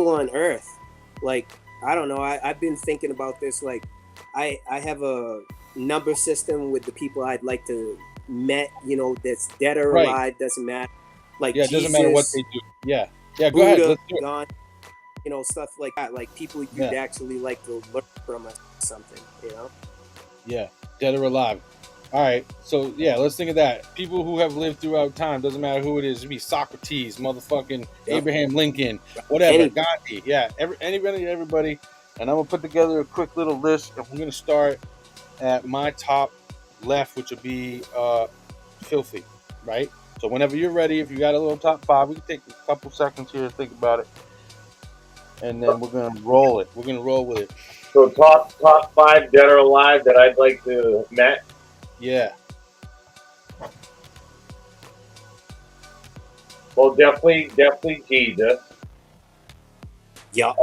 on Earth. Like, I don't know. I've been thinking about this. Like, I have a number system with the people I'd like to met. That's dead or alive. Doesn't matter. Like, yeah, it Jesus, doesn't matter what they do. Yeah. Go Buddha, ahead. Let's do it. God, stuff like that. Like people you'd actually like to learn from or something. Yeah, dead or alive. All right, so let's think of that. People who have lived throughout time, doesn't matter who it is. It could be Socrates, motherfucking Abraham Lincoln, whatever, Gandhi. Yeah, everybody. And I'm gonna put together a quick little list, and we're gonna start at my top left, which will be filthy, right? So whenever you're ready, if you got a little top 5, we can take a couple seconds here to think about it, and then we're gonna roll it. We're gonna roll with it. So top 5 dead or alive that I'd like to met. Yeah. Well, definitely Jesus. Yeah.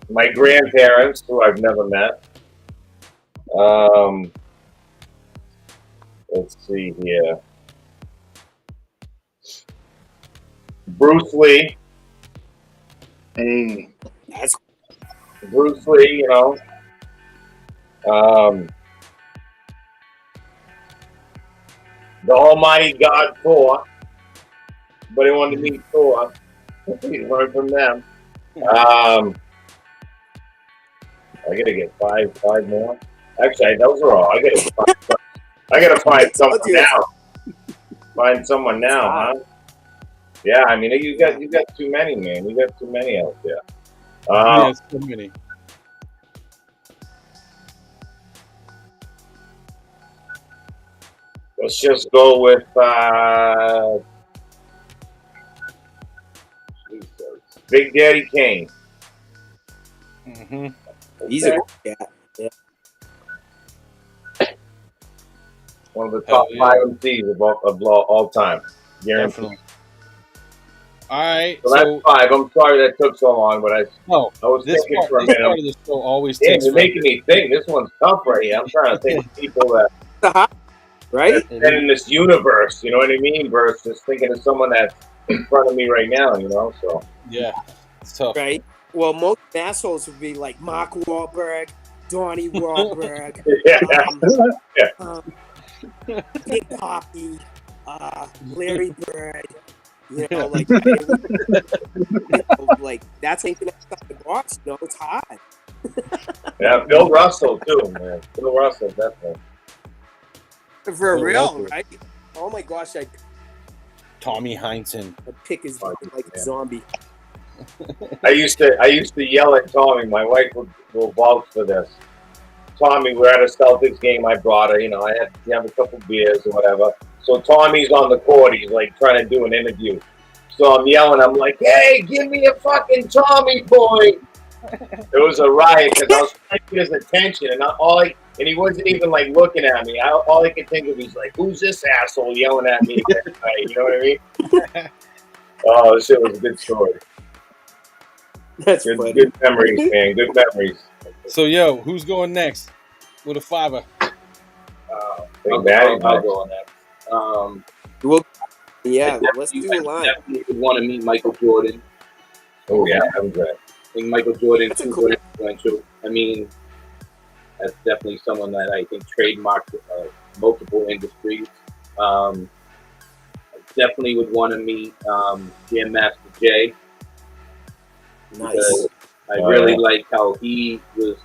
My grandparents, who I've never met. Let's see here. Bruce Lee. Hey. That's Bruce Lee, the Almighty God Thor. But he wanted to meet Thor. He learned from them. I gotta get five more. Actually, those are all. I gotta find someone now. Find someone now, huh? Yeah, I mean, you got too many, man. You got too many out there. So many. Let's just go with Big Daddy Kane. Mm-hmm. He's a one of the top 5 MCs of all time. Definitely. All right. So that's 5. I'm sorry that took so long, but I was thinking for a minute. Part of the show always takes you're making me think. This one's tough right here. I'm trying to think of people that right in this universe, you know what I mean? Versus just thinking of someone that's in front of me right now, So yeah, it's tough. Right. Well, most Massholez would be like Mark Wahlberg, Donnie Wahlberg, Big Poppy, Larry Bird. Like that's thinking outside the box. It's hard. Yeah, Bill Russell too, man. Bill Russell, definitely. For real, right? Oh my gosh, Tommy Heinsohn. The pick is like a zombie. I used to yell at Tommy. My wife will vouch for this. Tommy, we're at a Celtics game. I brought her. You know, I had to have a couple beers or whatever. So Tommy's on the court. He's like trying to do an interview. So I'm yelling. I'm like, "Hey, give me a fucking Tommy point!" It was a riot because I was trying to get his attention, and he wasn't even like looking at me. All I could think of is like, "Who's this asshole yelling at me?" You know what I mean? Oh, this shit was a good story. That's funny. Good memories, man. Good memories. So, yo, who's going next with a $5? I'll go on that. Yeah, let's do a line. I definitely would want to meet Michael Jordan. Oh yeah, that was good. I think Michael Jordan That's a is cool- influential. I mean, that's definitely someone that I think trademarked multiple industries. I definitely would want to meet Jam Master Jay. Nice. I really like how he was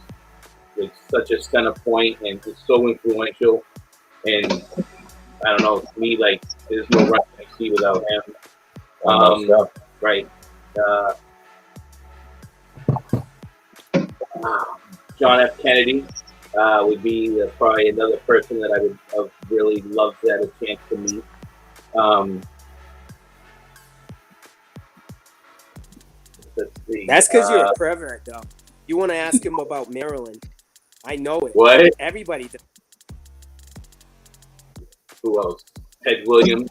like such a center point and is so influential. And I don't know, to me, like there's no rap MC without him. Right. John F. Kennedy would be probably another person that I would have really loved to have a chance to meet. Let's see. That's because you're a pervert, though. You want to ask him about Maryland. I know it. What? Everybody does. Who else? Ted Williams.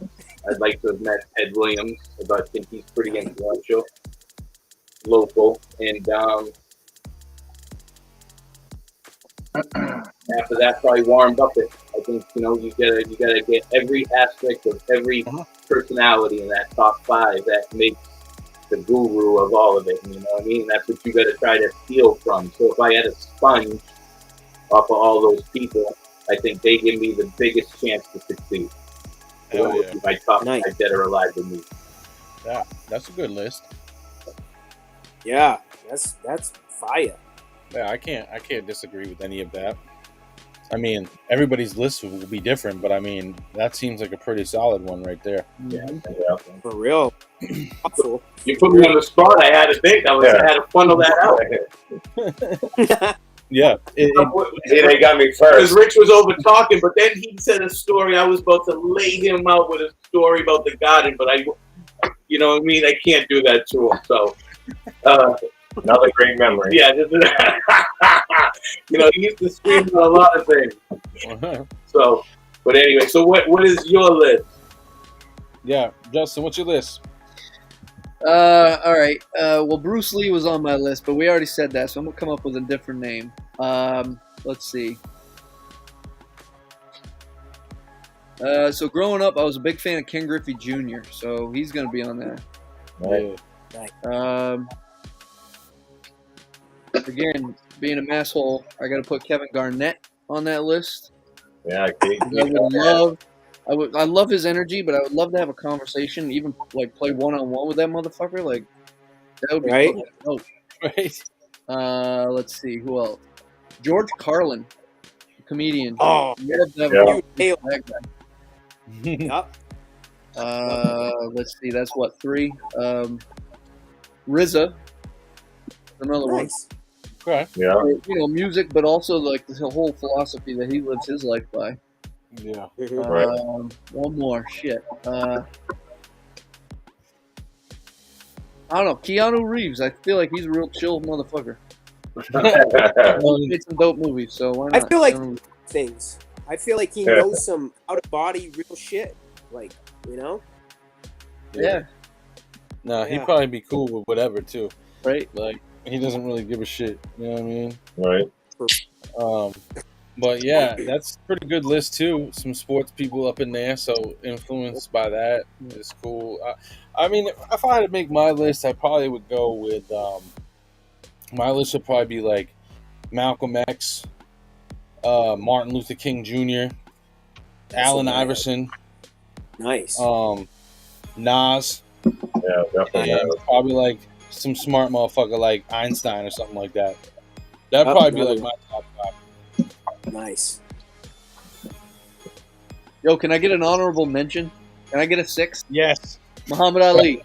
I'd like to have met Ted Williams, but I think he's pretty influential, local, and after that, probably Warren Buffett. I think you gotta get every aspect of every personality in that top 5 that makes the guru of all of it. You know what I mean? That's what you gotta try to steal from. So if I had a sponge off of all those people, I think they give me the biggest chance to succeed. Would be my top 5 dead or alive to me. Yeah, that's a good list. Yeah, that's fire. Yeah, I can't disagree with any of that. I mean, everybody's list will be different, but I mean, that seems like a pretty solid one right there. Yeah. For real. So, you put me on the spot. I had to think. I had to funnel that out. Yeah. They got me first. Because Rich was over talking, but then he said a story. I was about to lay him out with a story about the garden, but you know what I mean? I can't do that to him. So, another great memory. Yeah. He used to scream about a lot of things. So, but anyway, so what is your list? Yeah, Justin, what's your list? All right. Well, Bruce Lee was on my list, but we already said that, so I'm gonna come up with a different name. Let's see. So growing up, I was a big fan of Ken Griffey Jr., so he's gonna be on there. Right. Again, being a masshole, I got to put Kevin Garnett on that list. Yeah, I love his energy, but I would love to have a conversation, even like play one-on-one with that motherfucker. Like that would be right. Cool. Right. Let's see who else. George Carlin, comedian. Oh, love to have a that guy. Yep. Let's see. That's what 3. RZA, another one. Okay. Yeah. Music, but also like the whole philosophy that he lives his life by. Yeah. One more. Shit. I don't know. Keanu Reeves. I feel like he's a real chill motherfucker. He made some dope movies, so why not? I feel like things. I feel like he knows some out of body real shit. Like, Yeah. No, he'd probably be cool with whatever too. Right. Like he doesn't really give a shit. You know what I mean? Right. But yeah, that's a pretty good list too. Some sports people up in there, so influenced by that is cool. I mean, if I had to make my list, I probably would go with my list would probably be like Malcolm X, Martin Luther King Jr., Allen Iverson, nice, Nas, yeah, definitely, and probably like some smart motherfucker like Einstein or something like that. That'd probably be like my top 5. Nice. Yo, can I get an honorable mention? Can I get a 6? Yes. Muhammad Ali.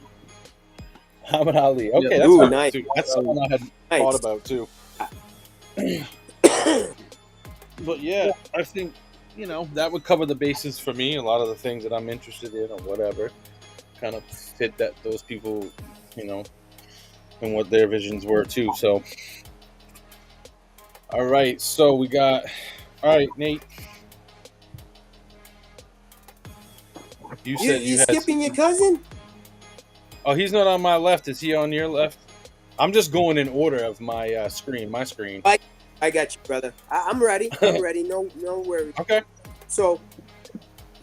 Muhammad Ali. Okay, Yeah. that's Ooh, good, nice. too. That's something I had thought about too. But yeah, I think that would cover the bases for me. A lot of the things that I'm interested in or whatever kind of fit those people, and what their visions were too. So, all right. So we got. All right, Nate. You said You you had. skipping your cousin? Oh, he's not on my left. Is he on your left? I'm just going in order of my screen. My screen. I got you, brother. I'm ready. I'm ready. No worries. Okay. So,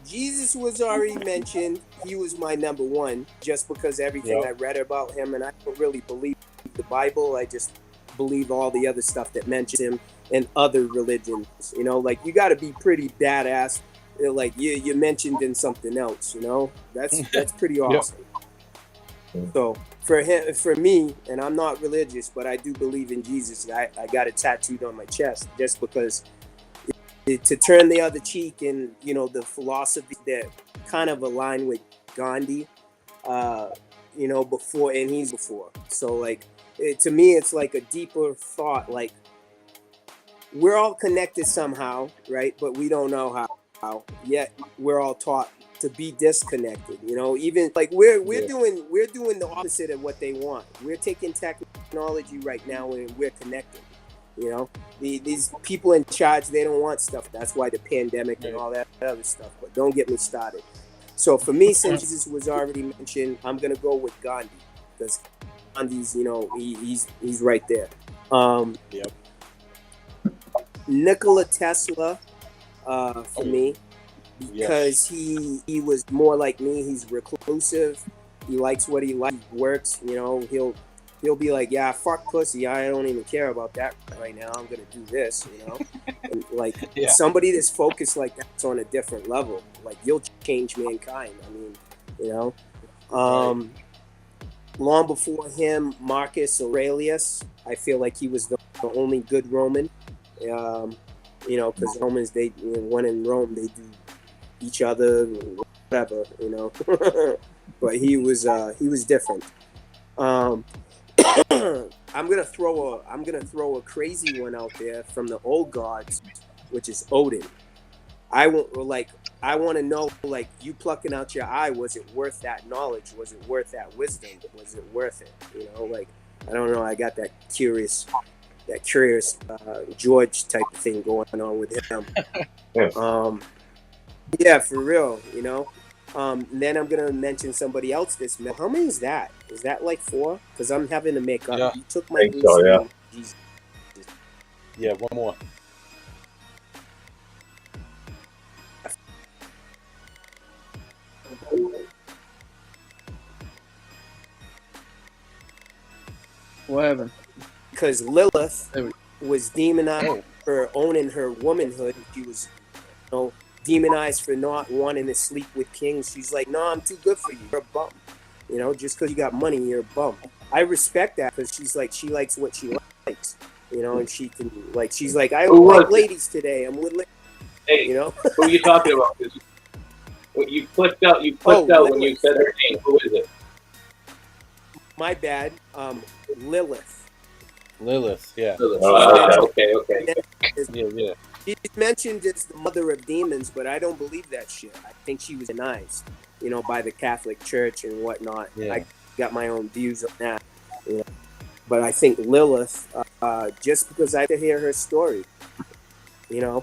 Jesus was already mentioned. He was my number one, just because everything I read about him, and I don't really believe the Bible. I just believe all the other stuff that mentions him and other religions. Like you got to be pretty badass. Like you mentioned in something else. That's pretty awesome. So for me, and I'm not religious, but I do believe in Jesus. I got it tattooed on my chest just because to turn the other cheek, and the philosophy that kind of align with Gandhi, before, and he's before. So like to me, it's like a deeper thought. Like we're all connected somehow, right? But we don't know how. Yet we're all taught to be disconnected. Even like we're doing the opposite of what they want. We're taking technology right now and we're connected. These people in charge, they don't want stuff. That's why the pandemic and all that other stuff. But don't get me started. So for me, since Jesus was already mentioned, I'm gonna go with Gandhi, because Gandhi's, he's right there. Nikola Tesla, for me, because he was more like me. He's reclusive. He likes what he likes. Works. He'll be like, yeah, fuck pussy. I don't even care about that right now. I'm gonna do this. And like somebody that's focused like that's on a different level. Like you'll change mankind. I mean, long before him, Marcus Aurelius. I feel like he was the only good Roman. Because Romans, when in Rome, they do each other, whatever, but he was different. I'm gonna throw a crazy one out there from the old gods, which is Odin. I want to know, like, you plucking out your eye, was it worth that knowledge? Was it worth that wisdom? Was it worth it? Like, I don't know. I got that curious George type of thing going on with him. Yeah, for real, then I'm gonna mention somebody else. How many is that? Is that like 4? Because I'm having to make up. Yeah. You took my think so, yeah. Jesus. Yeah, one more. What happened? Because Lilith was demonized for owning her womanhood. She was, demonized for not wanting to sleep with kings. She's like, no, I'm too good for you. You're a bum. Just because you got money, you're a bum. I respect that, because she's like, she likes what she likes. And she can, like, she's like, I like ladies today. I'm with ladies. Hey, Who are you talking about? What you clicked out when you said her name. Who is it? My bad. Lilith. Lilith, yeah. Okay. Yeah. She's mentioned as the mother of demons, but I don't believe that shit. I think she was demonized, by the Catholic Church and whatnot. Yeah. I got my own views on that. But I think Lilith, just because I had to hear her story, Yeah.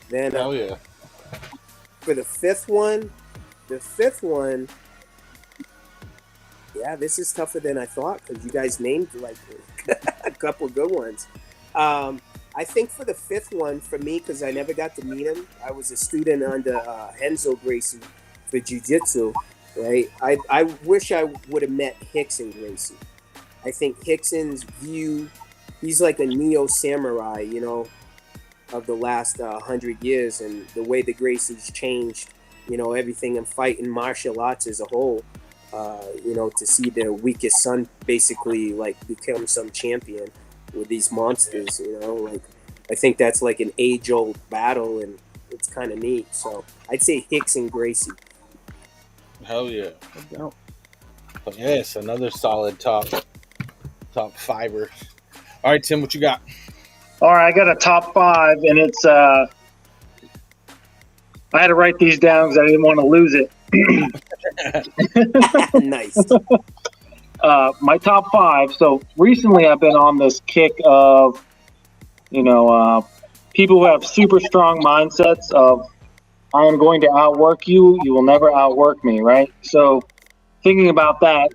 Then Oh yeah. for the fifth one, yeah, this is tougher than I thought, because you guys named like a couple good ones. I think for the fifth one, for me, because I never got to meet him, I was a student under Henzo Gracie for jiu-jitsu, right? I wish I would have met Hickson Gracie. I think Hickson's view, he's like a neo-samurai, of the last 100 years, and the way the Gracies changed, everything in fighting martial arts as a whole, to see their weakest son basically like become some champion with these monsters, like I think that's like an age-old battle, and it's kind of neat. So I'd say Hicks and Gracie. Hell yeah. But yes, another solid top fiver. All right, Tim, what you got? All right, I got a top 5, and it's I had to write these down because I didn't want to lose it. Nice. My top 5. So recently, I've been on this kick of, people who have super strong mindsets of, I am going to outwork you. You will never outwork me, right? So thinking about that,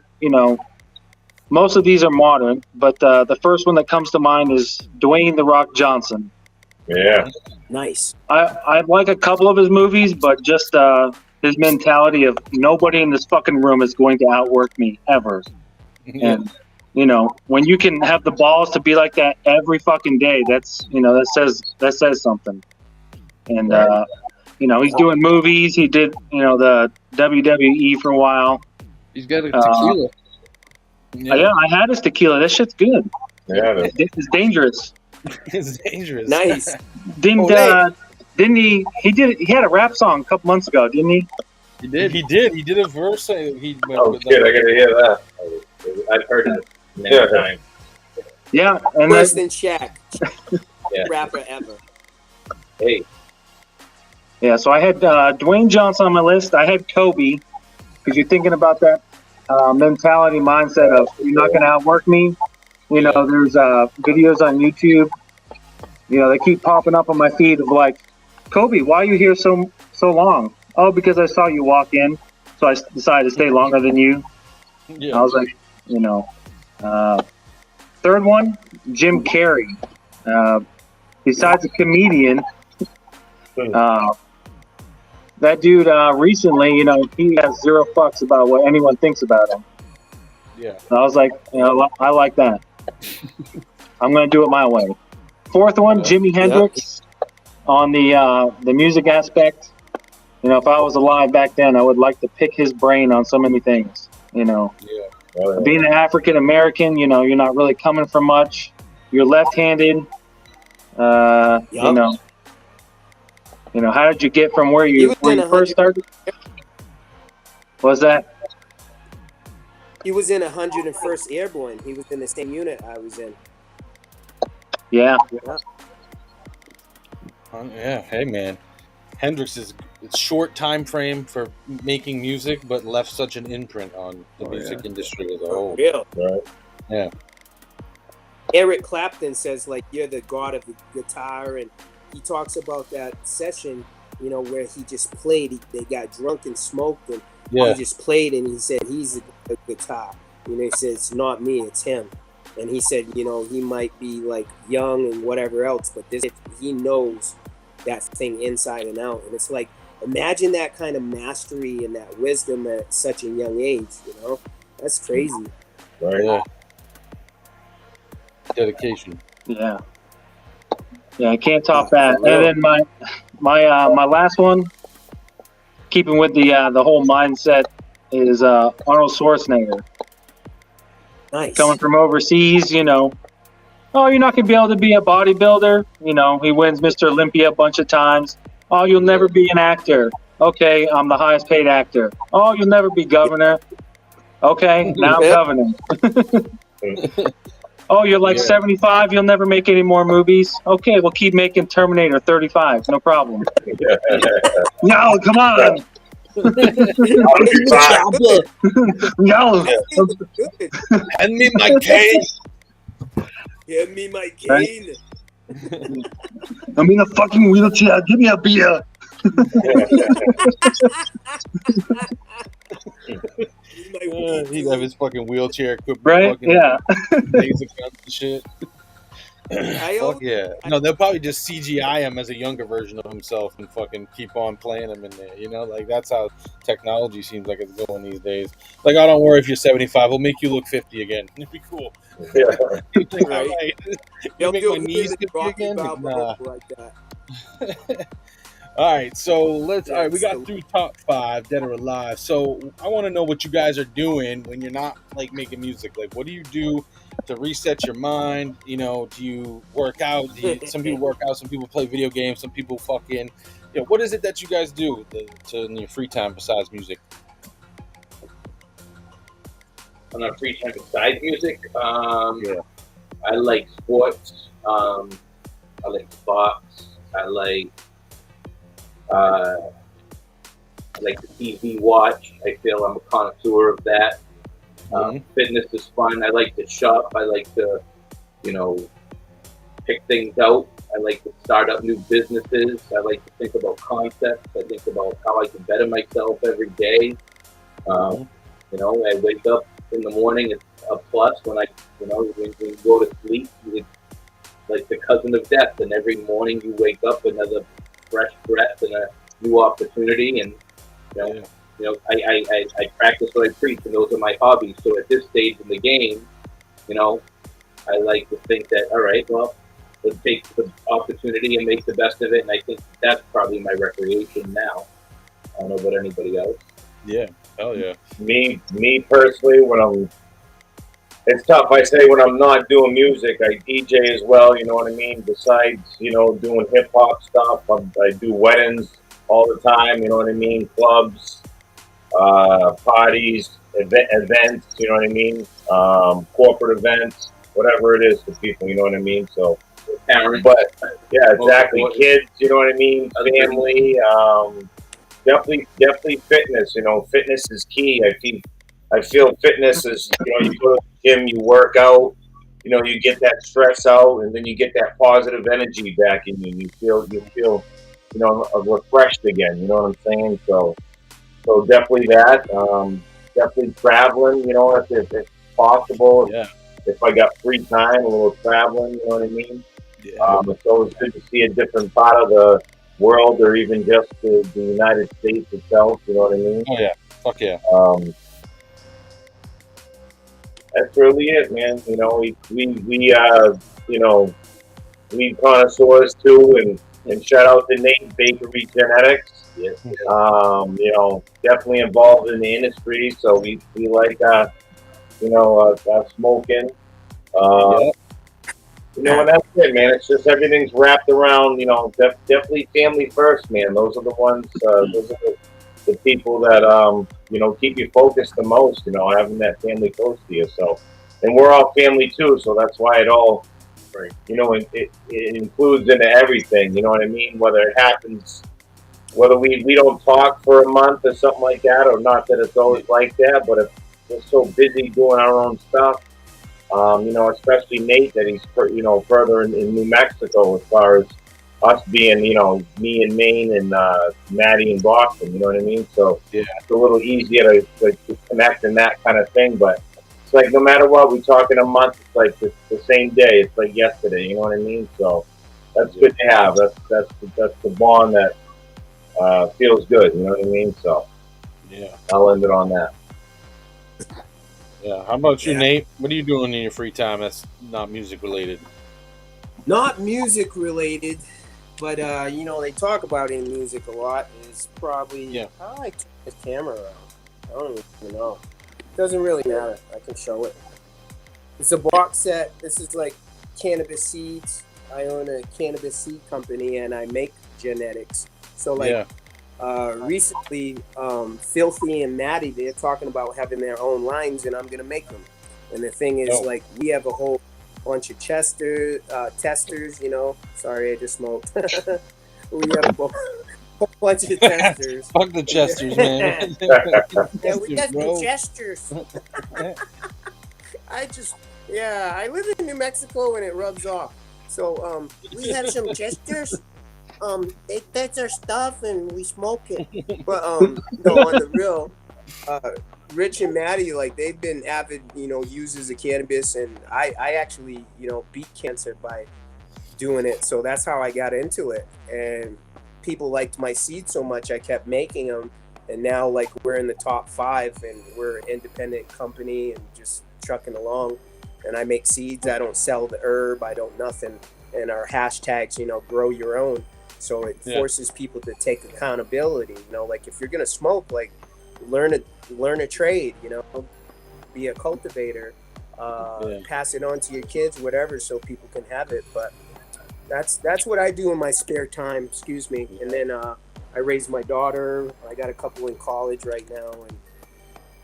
most of these are modern, but the first one that comes to mind is Dwayne "The Rock" Johnson. Yeah. Nice. I like a couple of his movies, but just his mentality of nobody in this fucking room is going to outwork me ever. And when you can have the balls to be like that every fucking day, that's that says something. And he's doing movies. He did the WWE for a while. He's got a tequila. Yeah, I had his tequila. That shit's good. Yeah. It's dangerous. It's dangerous. Nice. Didn't he? He had a rap song a couple months ago, didn't he? He did. He did a verse. Oh shit! I gotta hear that. I've heard it many times. Yeah, and Worse than Shaq. Yeah. Rapper ever. Hey, yeah. So I had Dwayne Johnson on my list. I had Kobe because you're thinking about that mentality, mindset of you're not going to outwork me. There's videos on YouTube. They keep popping up on my feed of like, Kobe, why are you here so long? Oh, because I saw you walk in, so I decided to stay longer than you. Yeah. I was like, third one, Jim Carrey. Besides a comedian, that dude recently, he has zero fucks about what anyone thinks about him. Yeah. So I was like, I like that. I'm gonna do it my way. Fourth one, Jimi Hendrix. On the music aspect, if I was alive back then, I would like to pick his brain on so many things. Yeah. Being an African American, you're not really coming from much. You're left-handed. How did you get from where you first started? What's that? He was in 101st Airborne. He was in the same unit I was in. Yeah. Yeah. Hey, man. Hendrix is short time frame for making music, but left such an imprint on the music industry as a whole. Real. Right. Yeah. Eric Clapton says, like, you're the god of the guitar, and he talks about that session, where he just played. They got drunk and smoked, and he just played, and he said he's the guitar. He said it's not me, it's him. And he said, he might be like young and whatever else, but he knows that thing inside and out. And it's like, imagine that kind of mastery and that wisdom at such a young age. That's crazy. Right. Yeah. Dedication. Yeah. Yeah, I can't top that. And then my last one, keeping with the whole mindset, is Arnold Schwarzenegger. Nice. Coming from overseas, oh, you're not going to be able to be a bodybuilder. He wins Mr. Olympia a bunch of times. Oh, you'll never be an actor. Okay, I'm the highest paid actor. Oh, you'll never be governor. Okay, now I'm governor. Oh, you're like 75. You'll never make any more movies. Okay, we'll keep making Terminator 35. No problem. No, come on. No. Hand me my cane. Give me my cane. I'm in a fucking wheelchair. Give me a beer. He'd have his fucking wheelchair equipped. Right? Fucking Yeah. laser guns and shit. Fuck yeah. No, they'll probably just CGI him as a younger version of himself and fucking keep on playing him in there. Like that's how technology seems like it's going these days. Like, I don't worry if you're 75. We'll make you look 50 again. It'd be cool. Yeah. Right. You make my knees 50 again? Nah. Like that. All right, so we got through top 5, dead or alive. So I want to know what you guys are doing when you're not like making music. Like, what do you do to reset your mind? Do you work out? Some people work out, some people play video games, some people fucking Yeah, what is it that you guys do in your free time besides music? On our free time besides music, Yeah. I like sports. I like to box. Uh, I like the TV watch. I feel I'm a connoisseur of that. Fitness is fun. I like to shop. I like to, you know, pick things out. I like to start up new businesses. I like to think about concepts. I think about how I can better myself every day. You know, I wake up in the morning. It's a plus when when you go to sleep. It's like the cousin of death. And every morning you wake up another fresh breath and a new opportunity. And I practice what I preach, and those are my hobbies. So at this stage in the game, I like to think that, all right, well, let's take the opportunity and make the best of it. And I think that's probably my recreation now. I don't know about anybody else. Yeah, hell yeah. Me personally, it's tough. I say when I'm not doing music, I DJ as well. You know what I mean. Besides, doing hip hop stuff, I do weddings all the time. You know what I mean. Clubs, parties, events. You know what I mean. Corporate events, whatever it is for people. You know what I mean. So, but yeah, exactly. Kids. You know what I mean. Family. Definitely fitness. Fitness is key. I feel fitness is, you go to the gym, you work out, you get that stress out, and then you get that positive energy back in you. You feel, refreshed again. You know what I'm saying? So definitely that. Definitely traveling. If it's possible. Yeah. If I got free time, a little traveling. You know what I mean? Yeah. It's always good to see a different part of the world, or even just the United States itself. You know what I mean? Oh yeah. Fuck yeah. That's really it, man. We connoisseurs too, and shout out to Nate Bakery Genetics. Yes. Definitely involved in the industry, so we like smoking. And that's it, man. It's just everything's wrapped around, definitely family first, man. Those are the ones, those are the people that, keep you focused the most, having that family close to you. So, and we're all family too, so that's why it all, it includes into everything, you know what I mean? Whether it happens, whether we don't talk for a month or something like that, or not that it's always like that, but if we're so busy doing our own stuff, especially Nate, that he's further in New Mexico, as far as us being, me in Maine and Maddie in Boston. You know what I mean? So yeah, it's a little easier to connect in that kind of thing. But it's like no matter what, we talk in a month. It's like the same day. It's like yesterday. You know what I mean? So that's good to have. That's the bond that feels good. You know what I mean? So yeah, I'll end it on that. Yeah. How about you, Nate? What are you doing in your free time that's not music related? Not music related, but they talk about in music a lot. Is probably how I turn this camera around. I don't even know. It doesn't really matter. I can show it. It's a box set. This is like cannabis seeds. I own a cannabis seed company, and I make genetics. So recently, Filthy and Maddie, they're talking about having their own lines, and I'm gonna make them. And the thing is, we have a whole bunch of testers. Sorry, I just smoked. We have a whole bunch of testers. Fuck the Chesters, man. Yeah, we got some Chesters. I live in New Mexico and it rubs off. So we have some Chesters. They test our stuff and we smoke it. But on the real, Rich and Maddie, they've been avid, users of cannabis, and I actually, beat cancer by doing it. So that's how I got into it. And people liked my seed so much, I kept making them. And now, we're in the top 5, and we're an independent company and just trucking along. And I make seeds. I don't sell the herb. I don't nothing. And our hashtags, grow your own. So it forces people to take accountability. If you're gonna smoke, learn a trade. Be a cultivator. Pass it on to your kids, whatever, so people can have it. But That's what I do in my spare time. Excuse me. And then I raise my daughter. I got a couple in college right now,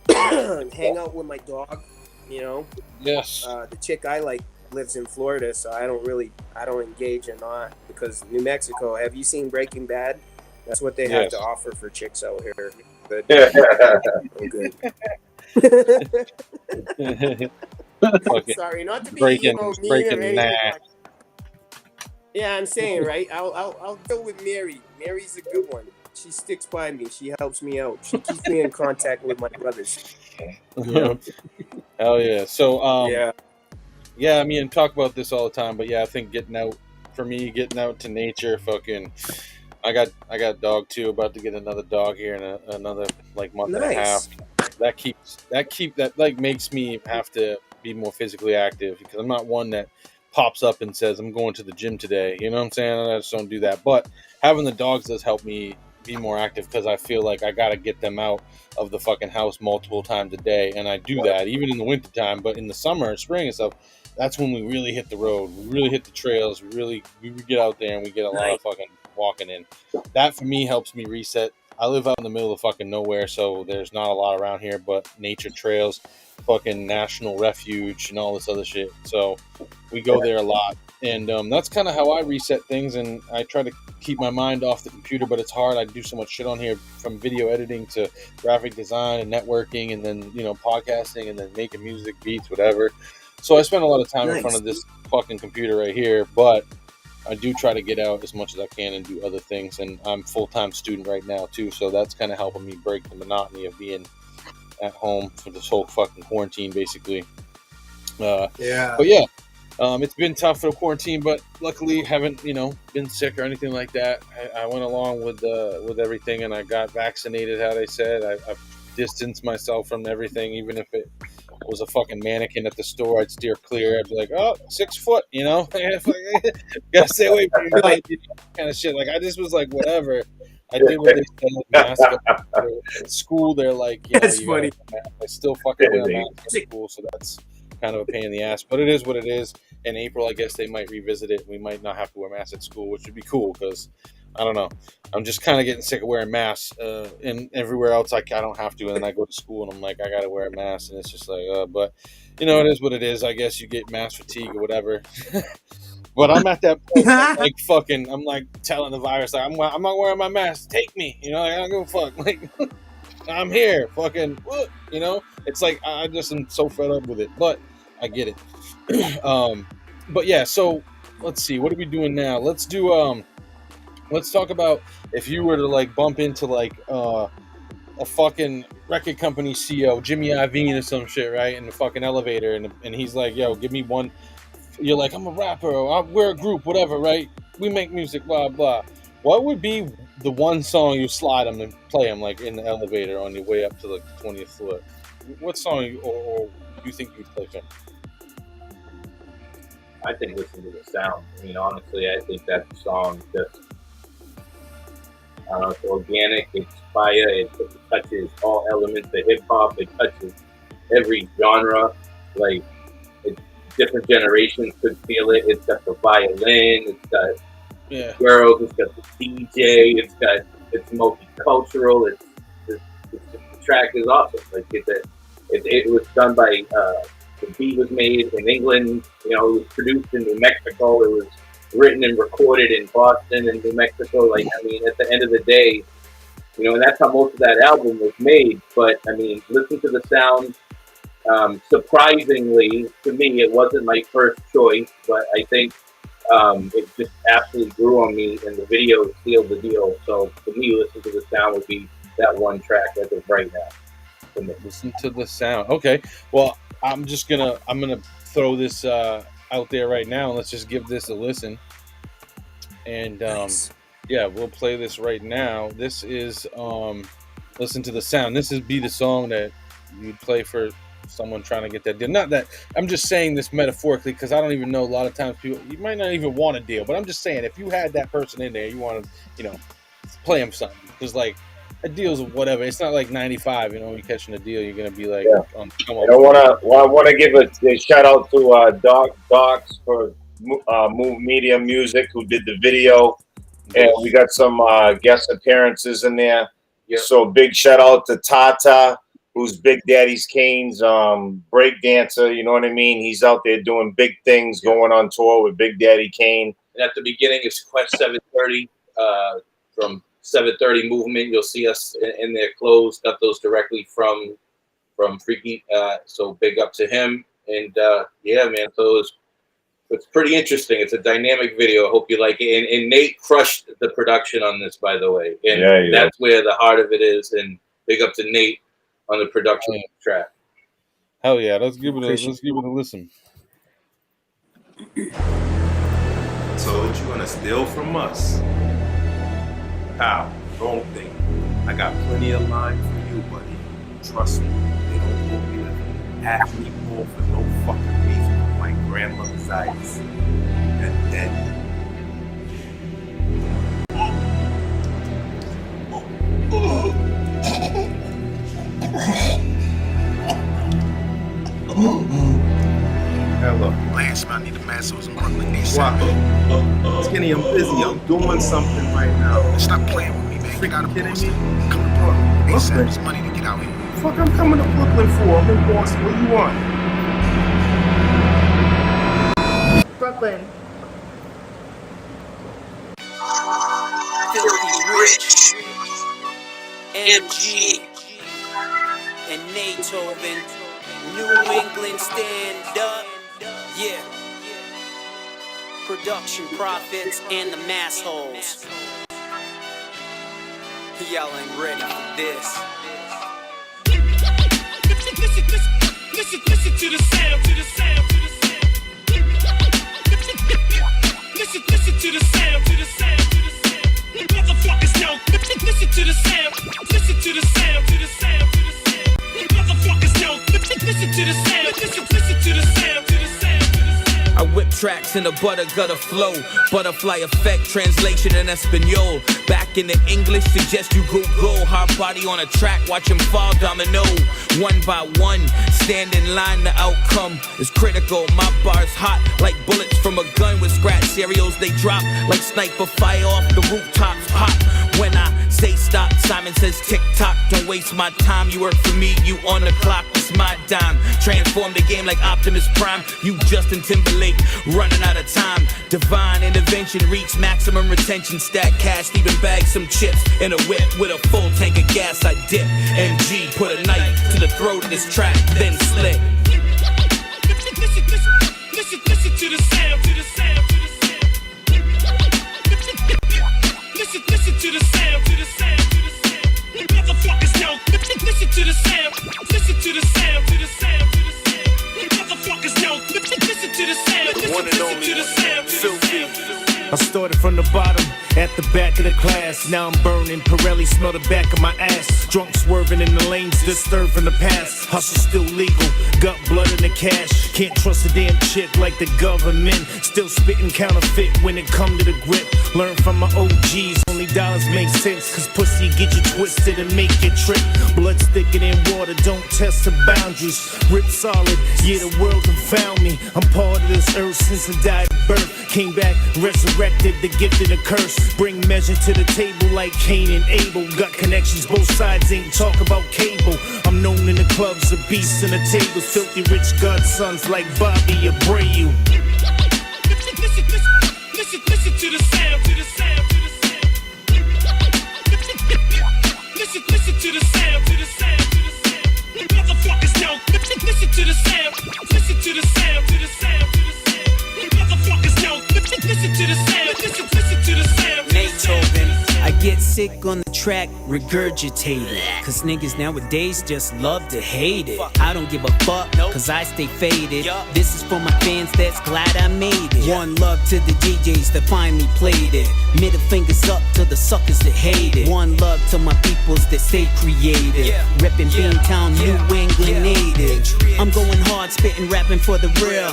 and hang out with my dog. You know, Yes. the chick I like lives in Florida, so I don't engage in that because New Mexico. Have you seen Breaking Bad? That's what they have to offer for chicks out here. Good. Good. Sorry, not to be mean or anything. Like, yeah, I'm saying, right? I'll go with Mary. Mary's a good one. She sticks by me. She helps me out. She keeps me in contact with my brothers. Yeah. Hell yeah. So yeah, I mean, talk about this all the time, but yeah, I think getting out to nature, fucking. I got a dog too. About to get another dog here in another like month and a half. That makes me have to be more physically active because I'm not one that pops up and says I'm going to the gym today. You know what I'm saying? I just don't do that. But having the dogs does help me be more active because I feel like I got to get them out of the fucking house multiple times a day, and I do that even in the wintertime. But in the summer and spring and stuff, that's when we really hit the road. We really hit the trails. We get out there and we get a lot of fucking walking in. That for me helps me reset. I live out in the middle of fucking nowhere, so there's not a lot around here but nature trails, fucking national refuge, and all this other shit. So we go there a lot, and that's kind of how I reset things. And I try to keep my mind off the computer, but it's hard. I do so much shit on here, from video editing to graphic design and networking, and then podcasting, and then making music, beats, whatever. So I spend a lot of time in front of this fucking computer right here, but I do try to get out as much as I can and do other things. And I'm a full-time student right now too, so that's kind of helping me break the monotony of being at home for this whole fucking quarantine, basically. But yeah, it's been tough for the quarantine, but luckily haven't been sick or anything like that. I went along with everything, and I got vaccinated. How they said, I've distanced myself from everything, even if it was a fucking mannequin at the store, I'd steer clear. I'd be like, 6 foot, gotta stay away from your life, kind of shit. Like, I just was like, whatever. I did what they said, mask up. At school, they're like, that's funny. I still fucking wear a mask at school, so that's kind of a pain in the ass. But it is what it is. In April, I guess they might revisit it. We might not have to wear masks at school, which would be cool because I don't know. I'm just kind of getting sick of wearing masks. And everywhere else, I don't have to. And then I go to school and I'm like, I got to wear a mask. And it's just like, but, it is what it is. I guess you get mask fatigue or whatever. But I'm at that point, I'm like telling the virus, like, I'm not wearing my mask. Take me. I don't give a fuck. Like, I'm here. Fucking, it's like, I just am so fed up with it. But I get it. But yeah, so let's see. What are we doing now? Let's do, let's talk about if you were to like bump into like a fucking record company CEO, Jimmy Iovine or some shit, right, in the fucking elevator, and he's like, "Yo, give me one." You're like, "I'm a rapper, or we're a group, whatever, right? We make music, blah blah." What would be the one song you slide him and play him like in the elevator on your way up to like the 20th floor? What song or you think you'd play for him? I think Listen to the Sound. I mean, honestly, I think that song just. It's organic, it's fire, it touches all elements of hip hop, it touches every genre. Like, different generations could feel it. It's got the violin, it's got girls, it's got the DJ, it's multicultural. The track is awesome. Like, it was done by the beat was made in England. It was produced in New Mexico. It was written and recorded in Boston and New Mexico. Like, I mean, at the end of the day, and that's how most of that album was made. But I mean, Listen to the Sound. Surprisingly, to me, it wasn't my first choice, but I think it just absolutely grew on me, and the video sealed the deal. So for me, Listen to the Sound would be that one track as of right now. Listen to the Sound. Okay, well, I'm gonna throw this out there right now. Let's just give this a listen, and we'll play this right now. This is Listen to the Sound. This would be the song that you'd play for someone trying to get that deal. Not that I'm just saying this metaphorically, because I don't even know, a lot of times people, you might not even want a deal, but I'm just saying, if you had that person in there, you want to play them something, because like a deal's whatever. It's not like 95. When you're catching a deal, you're gonna be like, come on. I want to give a shout out to Docs for Media Music, who did the video. And we got some guest appearances in there. Yep. So big shout out to Tata, who's Big Daddy's Kane's break dancer. You know what I mean? He's out there doing big things, going on tour with Big Daddy Kane. And at the beginning, it's Quest 730 from 730 Movement. You'll see us in their clothes. Got those directly from Freaky. So big up to him. And yeah, man. So it's pretty interesting. It's a dynamic video. I hope you like it. And Nate crushed the production on this, by the way. And that's where the heart of it is. And big up to Nate on the production of the track. Hell yeah. Let's give it a listen. Told you gonna steal from us. Pal, wrong thing. I got plenty of line for you, buddy. Trust me, they don't want me to have me pull for no fucking reason on my grandmother's ice. And then hello. Lance, I need the Massholez in Brooklyn. Wow. Skinny, I'm busy. I'm doing something right now. Stop playing with me, man. Get out of Kidding Boston. me? Come to Brooklyn. They said Brooklyn? there's money to get out here. Fuck, I'm coming to Brooklyn for. I'm in Boston. What do you want? Brooklyn. Filthy Rich, MG, and Beethoven, New England stand up, yeah. Production Profits and the Massholez. Y'all ain't ready for this. Listen to the sound, to the sound, to the sound. Listen to the sound, to the sound, to the sound. Motherfuckers don't listen to the sound. Listen to the sound, to the sound, to the sound. Motherfuckers don't listen to the sound. Listen to the sound, to the sound, to the sound. I whip tracks in a butter gutter flow. Butterfly effect, translation in Espanol. Back in the English, suggest you Google. Hard body on a track, watch him fall domino. One by one, stand in line, the outcome is critical. My bars hot like bullets from a gun with scratch cereals. They drop like sniper fire off the rooftops pop. When I say stop, Simon says tick tock. Don't waste my time, you work for me, you on the clock, it's my dime. Transform the game like Optimus Prime. You Justin Timberlake, running out of time. Divine intervention, reach maximum retention. Stack cash, even bag some chips. In a whip with a full tank of gas, I dip. MG, put a knife to the throat of this track, then slit. Listen to the sound, to the sound, to the sound. Listen to the sound, to the sound, to the sound. Motherfuckers don't listen to the sound. Listen to the sound, to the sound, to the sound. Motherfuckers don't listen to the sound. Listen to the sound, filthy. I started from the bottom, at the back of the class. Now I'm burning, Pirelli smell the back of my ass. Drunk swerving in the lanes, disturbing the past. Hustle still legal, got blood in the cash. Can't trust a damn chick like the government. Still spitting counterfeit when it come to the grip. Learn from my OGs, only dollars make sense. Cause pussy get you twisted and make you trip. Blood thicker than water, don't test the boundaries. Rip solid, yeah the world done found me. I'm part of this earth since I died at birth. Came back, resurrected, the gift and the curse. Bring measure to the table like Cain and Abel. Got connections, both sides ain't talk about cable. I'm known in the clubs, a beast in the tables. Filthy rich godsons like Bobby Abreu. Listen to the sound, to the sound, to the sound. Listen to the sound, to the sound, to the sound. Motherfuckers don't listen to the sound. Listen to the sound, to the sound, to the sound. Motherfuckers don't listen to the sound. Listen to the sound. Beethoven. I get sick on the track, regurgitated. Cause niggas nowadays just love to hate it. I don't give a fuck, cause I stay faded. This is for my fans that's glad I made it. One love to the DJs that finally played it. Middle fingers up to the suckers that hate it. One love to my peoples that stay creative. Reppin' Beantown, New England native. I'm going hard, spittin', rapping for the real.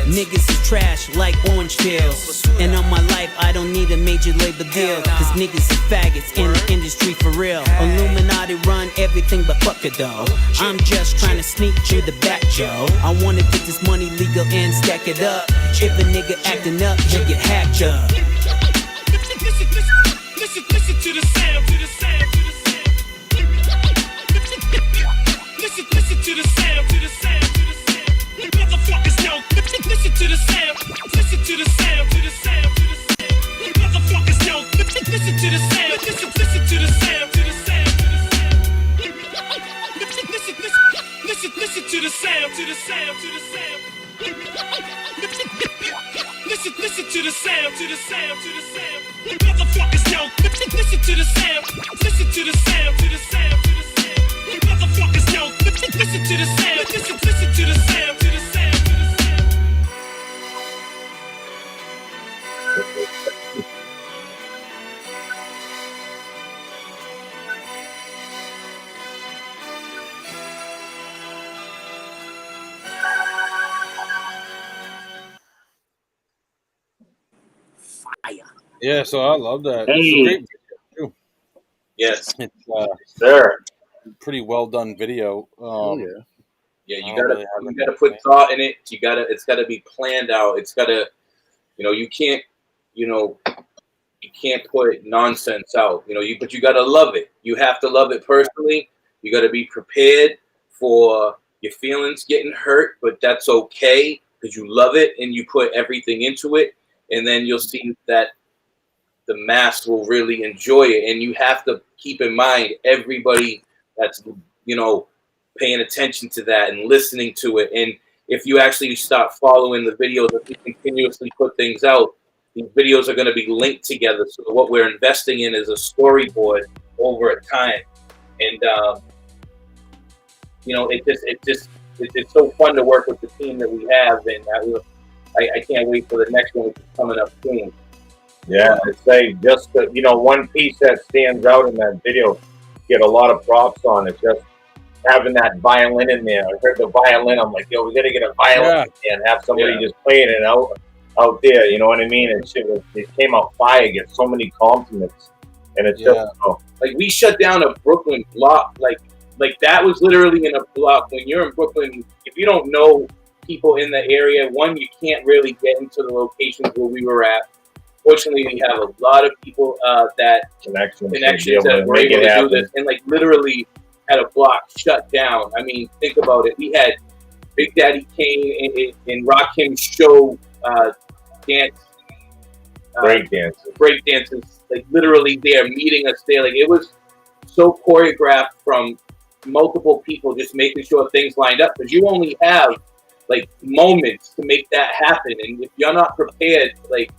Niggas is trash like orange peels. And on my life, I don't need a major label deal. Cause niggas is faggots in the industry. street for real. Illuminati run everything but fuck it though. I'm just trying to sneak through the back, Joe. I wanna get this money legal and stack it up. If a nigga acting up, he'll get hacked up. Listen to the sound, to the sound, to the sound. Listen to the sound, to the sound, to the sound. Motherfuckers don't listen to the sound. Listen to the sound, to the sound, to the sound. Motherfuckers don't listen to the sound. Listen to the sound, to the sound, to the sound. Listen to the sound, to the sound, to the sound. Listen to the sound, to the sound, to the sound. Motherfuckers don't listen to the sound. Listen to the sound, to the sound, to the sound. Motherfuckers don't listen to the sound. Listen to the sound, to the sound, to the sound. Yeah, so I love that. Hey. It's a great video too. Yes, It's Sir. pretty well done video. yeah. You I don't gotta really have you any gotta put complaints. thought in it. It's gotta be planned out. It's gotta, you can't, you can't put nonsense out. But you gotta love it. You have to love it personally. You gotta be prepared for your feelings getting hurt, but that's okay because you love it and you put everything into it, and then you'll see that the mass will really enjoy it. And you have to keep in mind everybody that's paying attention to that and listening to it. And if you actually start following the videos, if we continuously put things out, these videos are going to be linked together. So what we're investing in is a storyboard over a time. And it's so fun to work with the team that we have, and I can't wait for the next one, which is coming up soon. Yeah, I'd say just one piece that stands out in that video, get a lot of props on it. Just having that violin in there. I heard the violin. I'm like, yo, we gotta get a violin and have somebody just playing it out there. You know what I mean? And it came out fire. Get so many compliments, and it's just like we shut down a Brooklyn block. Like that was literally in a block. When you're in Brooklyn, if you don't know people in the area, one, you can't really get into the locations where we were at. Fortunately, we have a lot of people that connections that were able to do this, and like literally had a block shut down. I mean, think about it. We had Big Daddy Kane and Rakim's show dance, break dances, like literally there meeting us there. Like it was so choreographed from multiple people, just making sure things lined up, because you only have like moments to make that happen, and if you're not prepared, like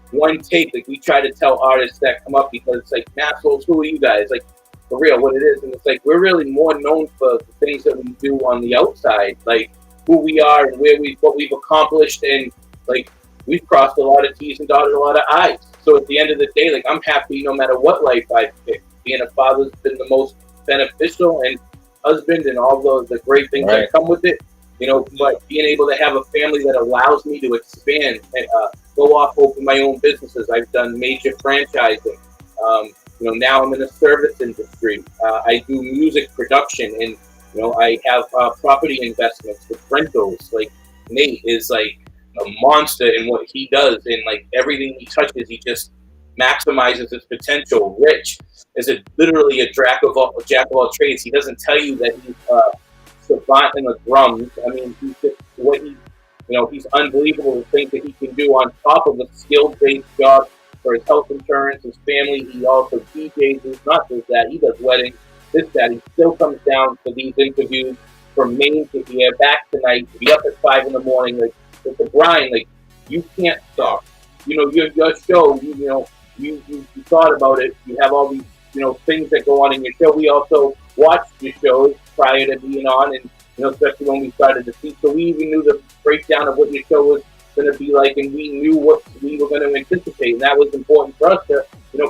one take, like we try to tell artists that come up, because it's like, Massholez, who are you guys? Like, for real, what it is. And it's like, we're really more known for the things that we do on the outside, like who we are and what we've accomplished. And like, we've crossed a lot of T's and dotted a lot of I's. So at the end of the day, like, I'm happy no matter what life I pick. Being a father's been the most beneficial, and husband, and all the great things that come with it. But being able to have a family that allows me to expand and go off, open my own businesses. I've done major franchising. Now I'm in the service industry. I do music production, and I have property investments with rentals. Like Nate is like a monster in what he does, and like everything he touches, he just maximizes his potential. Rich is literally a jack of all trades. He doesn't tell you that he's savant in the drums. I mean, he's just he's unbelievable, the things that he can do on top of a skill-based job for his health insurance, his family. He also DJs. He's not just that. He does weddings, that. He still comes down for these interviews from Maine to here, back tonight, to be up at 5 in the morning. Like, it's a grind. Like, you can't stop. Your show, you thought about it. You have all these, things that go on in your show. We also watched your shows prior to being on, and especially when we started to see. So we even knew the breakdown of what your show was going to be like, and we knew what we were going to anticipate. And that was important for us to,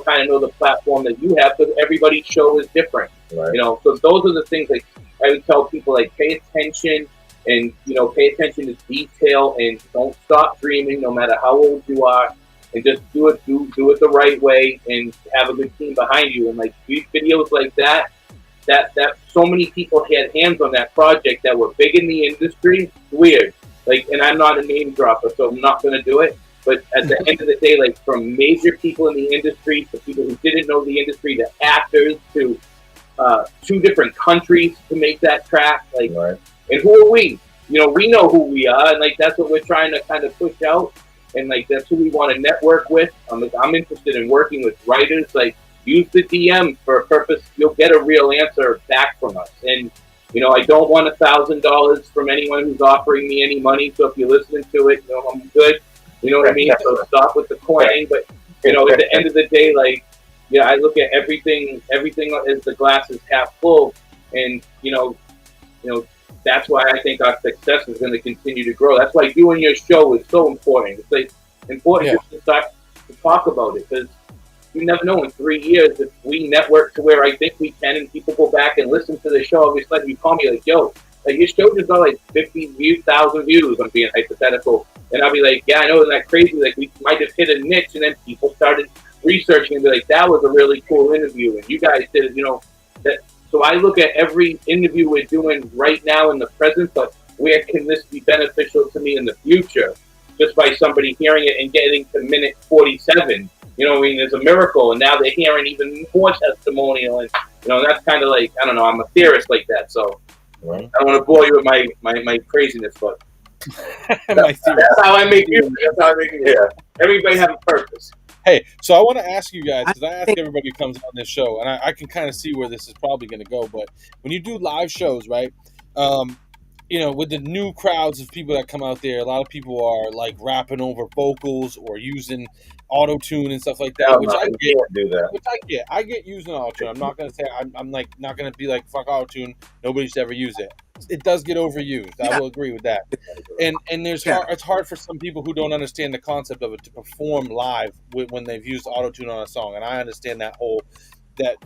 kind of know the platform that you have, because everybody's show is different. Right. So those are the things that I would tell people, like, pay attention, and, pay attention to detail, and don't stop dreaming no matter how old you are. and just do it the right way and have a good team behind you. And like videos like that so many people had hands on that project that were big in the industry. Weird. Like, and I'm not a name dropper, so I'm not going to do it. But at the end of the day, like from major people in the industry to people who didn't know the industry, to actors, to 2 different countries to make that track. Like, Right. And who are we? You know, we know who we are, and like that's what we're trying to kind of push out, and like that's who we want to network with. I'm interested in working with writers. Like, use the DM for a purpose. You'll get a real answer back from us. And you know, I don't want $1,000 from anyone who's offering me any money. So if you're listening to it, you know, I'm good. You know what I mean? So stop with the coin. But you know, at the end of the day, like, yeah, I look at everything as the glass is half full, and you know, that's why I think our success is going to continue to grow. That's why doing your show is so important. It's like important just to start to talk about it, because you never know in 3 years if we network to where I think we can, and people go back and listen to the show. All of a sudden, you call me like, "Yo, like your show just got like 50,000 views." I'm being hypothetical, and I'll be like, "Yeah, I know, isn't that crazy? Like we might have hit a niche," and then people started researching and be like, "That was a really cool interview," and you guys did, you know, that. So I look at every interview we're doing right now in the present, but where can this be beneficial to me in the future? Just by somebody hearing it and getting to minute 47, you know what I mean? There's a miracle, and now they're hearing even more testimonial, and you know, that's kind of like, I don't know, I'm a theorist like that, so I don't want to bore you with my craziness, but that's how I make music. That's how I make music. Yeah. Everybody have a purpose. Hey, so I want to ask you guys, because I ask everybody who comes on this show, and I can kind of see where this is probably going to go, but when you do live shows, right, you know, with the new crowds of people that come out there, a lot of people are like rapping over vocals or using auto-tune and stuff like that, which I get. Do that. Which I get. I get using auto-tune. I'm not going to say, I'm like not going to be like, fuck auto-tune, nobody should ever use it. It does get overused. I will agree with that. And there's it's hard for some people who don't understand the concept of it to perform live when they've used auto-tune on a song. And I understand that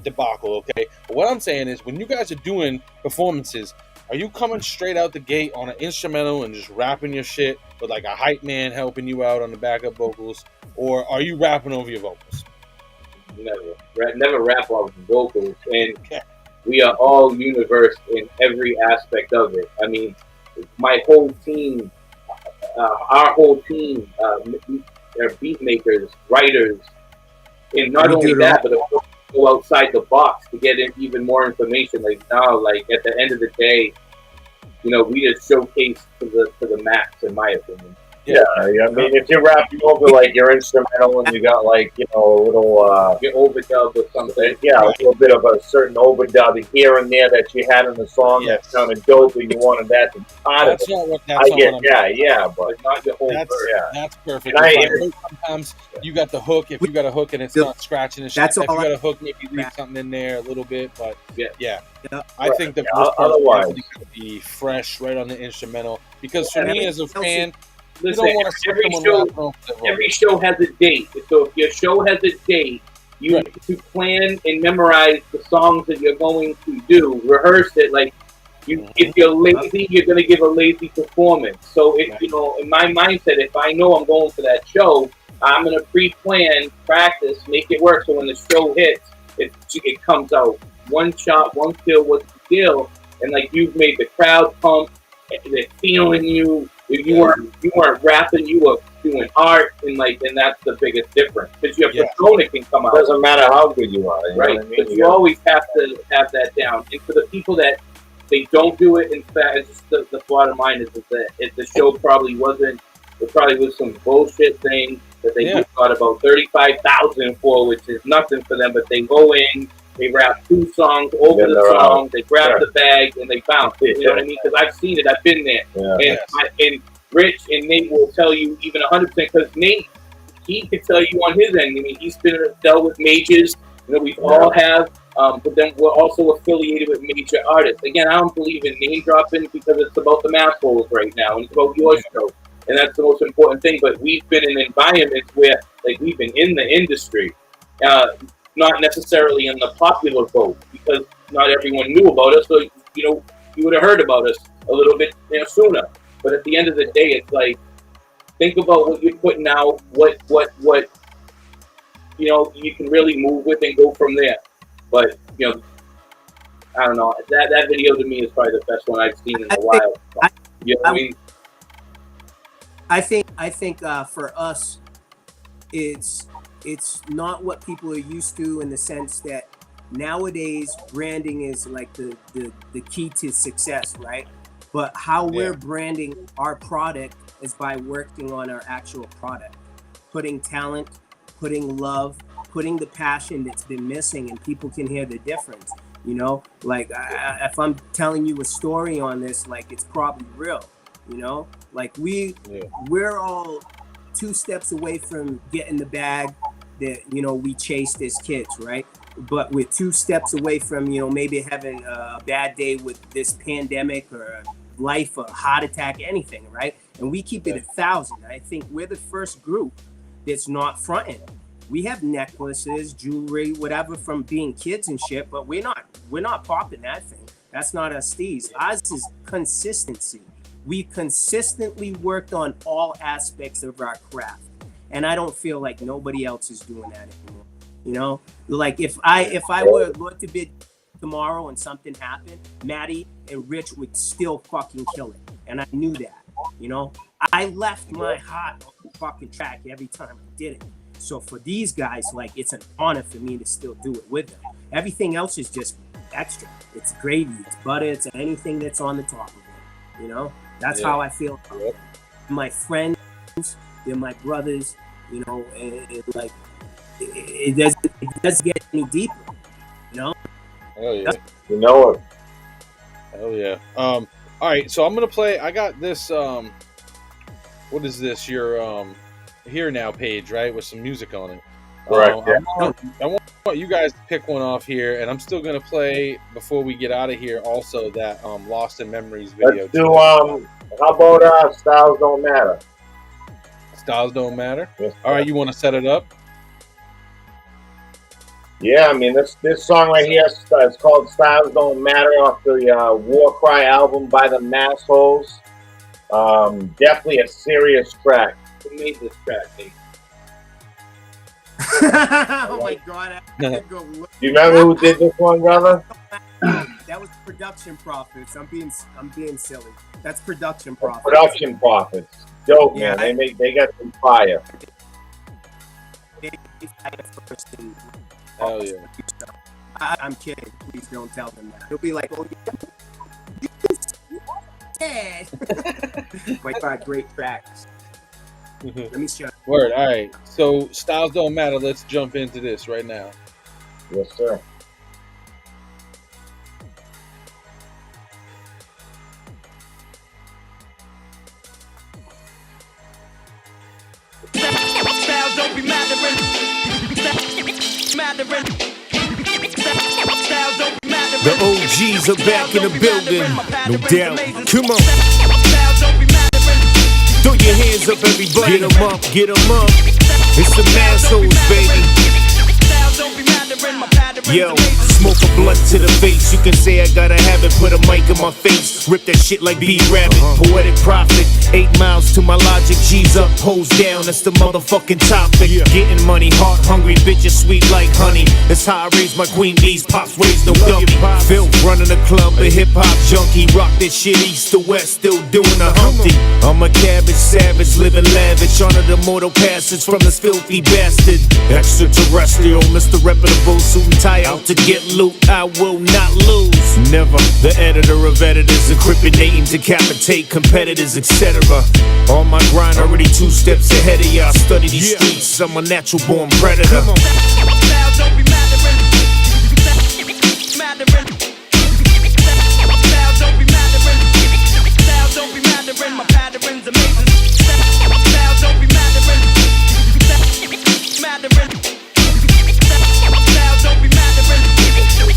debacle, okay? But what I'm saying is, when you guys are doing performances, are you coming straight out the gate on an instrumental and just rapping your shit with like a hype man helping you out on the backup vocals? Or are you rapping over your vocals? Never rap over vocals. And we are all universe in every aspect of it. I mean, my whole team, our whole team, are beat makers, writers, and not only that, but go outside the box to get even more information. Like now, like at the end of the day, you know, we just showcase to the max, in my opinion. Yeah, I mean, if you're rapping over like your instrumental and you got like, you know, a little your overdub or something, a little bit of a certain overdub here and there that you had in the song that sounded dope, and you wanted that to be part of it. But not the whole verse. That's perfect. Sometimes you got the hook. If you got a hook and it's not scratching the shit, if you got a hook, maybe leave something in there a little bit. But I think the first part otherwise to be fresh right on the instrumental, because for me as a fan. Listen, every show has a date. So if your show has a date, you need to plan and memorize the songs that you're going to do. Rehearse it. Like, if you're lazy, you're going to give a lazy performance. So, if you know, in my mindset, if I know I'm going to that show, I'm going to pre-plan, practice, make it work. So when the show hits, it comes out. One shot, one kill, what's the deal? And like, you've made the crowd pump. They're feeling you. If you weren't rapping, you were doing art, and that's the biggest difference. Because your persona can come out. Doesn't matter how good you are, right? But you always have to have that down. And for the people that they don't do it, in fact, it's just the bottom line is that the show probably wasn't. It probably was some bullshit thing that they got about 35,000 for, which is nothing for them. But they go in. They rap 2 songs over the song. They grab the bag and they bounce. You know what I mean? Because I've seen it. I've been there. And Rich and Nate will tell you even 100%. Because Nate, he could tell you on his end. I mean, he's been dealt with majors. You know, we all have. But then we're also affiliated with major artists. Again, I don't believe in name dropping because it's about the Massholez right now, and it's about your show, and that's the most important thing. But we've been in environments where, like, we've been in the industry. Not necessarily in the popular vote, because not everyone knew about us. So, you know, you would have heard about us a little bit sooner. But at the end of the day, it's like, think about what you're putting out, what you can really move with and go from there. But I don't know. That video to me is probably the best one I've seen in a while. You know what I mean? I think for us, it's not what people are used to, in the sense that nowadays branding is like the key to success, right? But how we're branding our product is by working on our actual product, putting talent, putting love, putting the passion that's been missing, and people can hear the difference. Like if I'm telling you a story on this, like it's probably real. Like we're all 2 steps away from getting the bag that we chased as kids, right? But we're 2 steps away from maybe having a bad day with this pandemic or life, or heart attack, anything, right? And we keep it 1,000. I think we're the first group that's not fronting. We have necklaces, jewelry, whatever, from being kids and shit, but we're not popping that thing. That's not us steez. Ours is consistency. We consistently worked on all aspects of our craft, and I don't feel like nobody else is doing that anymore. Like if I were Lord to bid tomorrow and something happened, Maddie and Rich would still fucking kill it, and I knew that. I left my heart on the fucking track every time I did it. So for these guys, like, it's an honor for me to still do it with them. Everything else is just extra. It's gravy, it's butter, it's anything that's on the top of it. That's how I feel. My friends, they're my brothers. And like it doesn't get any deeper. Hell yeah. You know it. Hell yeah. All right, so I'm gonna play. I got this. What is this? Your Here Now page, right, with some music on it. Correct. I want you guys to pick one off here, and I'm still gonna play before we get out of here. Also, that Lost in Memories video. Let's do how about Styles Don't Matter? Styles Don't Matter. Yes, all right, you want to set it up? Yeah, I mean this song right here is called Styles Don't Matter, off the War Cry album by the Massholez. Definitely a serious track. Who made this track, Nate? Oh my god! I go look. Do you remember who did this one, brother? That was Production Profits. I'm being silly. That's Production Profits. Production Profits. Dope, Yeah, man. They got some fire. Hell yeah. I'm kidding. Please don't tell them that. He'll be like, "Oh yeah." My god, great tracks. Let me show you. Word. All right. So Styles Don't Matter. Let's jump into this right now. Yes, sir. Styles don't be mattering. The OGs are back in the building, no doubt. Come on. Throw your hands up, everybody. Get 'em up, get 'em up. It's the Massholez, baby. Yo, smoke a blunt to the face. You can say I got a habit, put a mic in my face. Rip that shit like B-Rabbit. Poetic prophet, 8 miles to my logic. G's up, hoes down, that's the motherfucking topic. Getting money, heart hungry, bitches sweet like honey. That's how I raise my queen bees, pops raised no dummy. Phil running a club, a hip-hop junkie. Rock this shit east to west, still doing a Humpty. I'm a cabbage savage, living lavish. Honor the mortal passage from this filthy bastard. Extraterrestrial, Mr. Reputable, suit and tie out to get loot. I will not lose. Never. The editor of editors, incriminating, decapitate competitors, etc. On my grind, already 2 steps ahead of y'all. Study these streets, I'm a natural born predator. Come on. Styles don't be mattering. Styles don't be mattering. Styles don't be mattering. My pattern's amazing. Styles don't be mattering. Styles don't be mattering.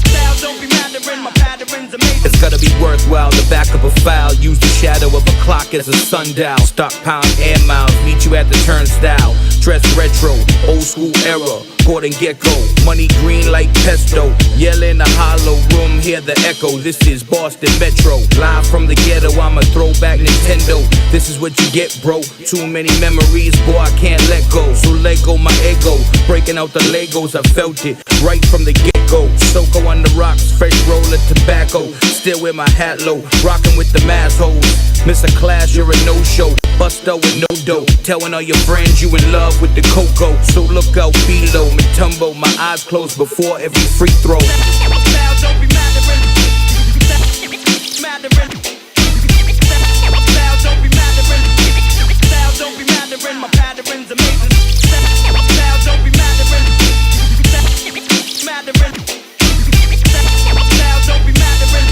Styles don't be mattering. My pattern's amazing. It's gotta be worthwhile to back back of a file. Use the shadow of a clock as a sundial. Stockpile air miles, meet you at the turnstile. Dress retro, old school era. Gordon Gecko, money green like pesto. Yell in a hollow room, hear the echo. This is Boston Metro. Live from the ghetto, I'm a throwback Nintendo. This is what you get, bro. Too many memories, boy, I can't let go. So let go my ego. Breaking out the Legos, I felt it right from the get-go. Soko on the rocks, fresh roll of tobacco. Still with my hat low, rocking with the Massholez. Miss a class, you're a no-show. Busta with no dough. Telling all your friends you in love with the cocoa. So look out below. Matumbo, my eyes closed before every free throw. Styles don't be mattering. Mattering. Styles don't be mattering. Styles don't be mattering. My pattern's amazing. Styles don't be mattering. Mattering. Styles don't be mattering.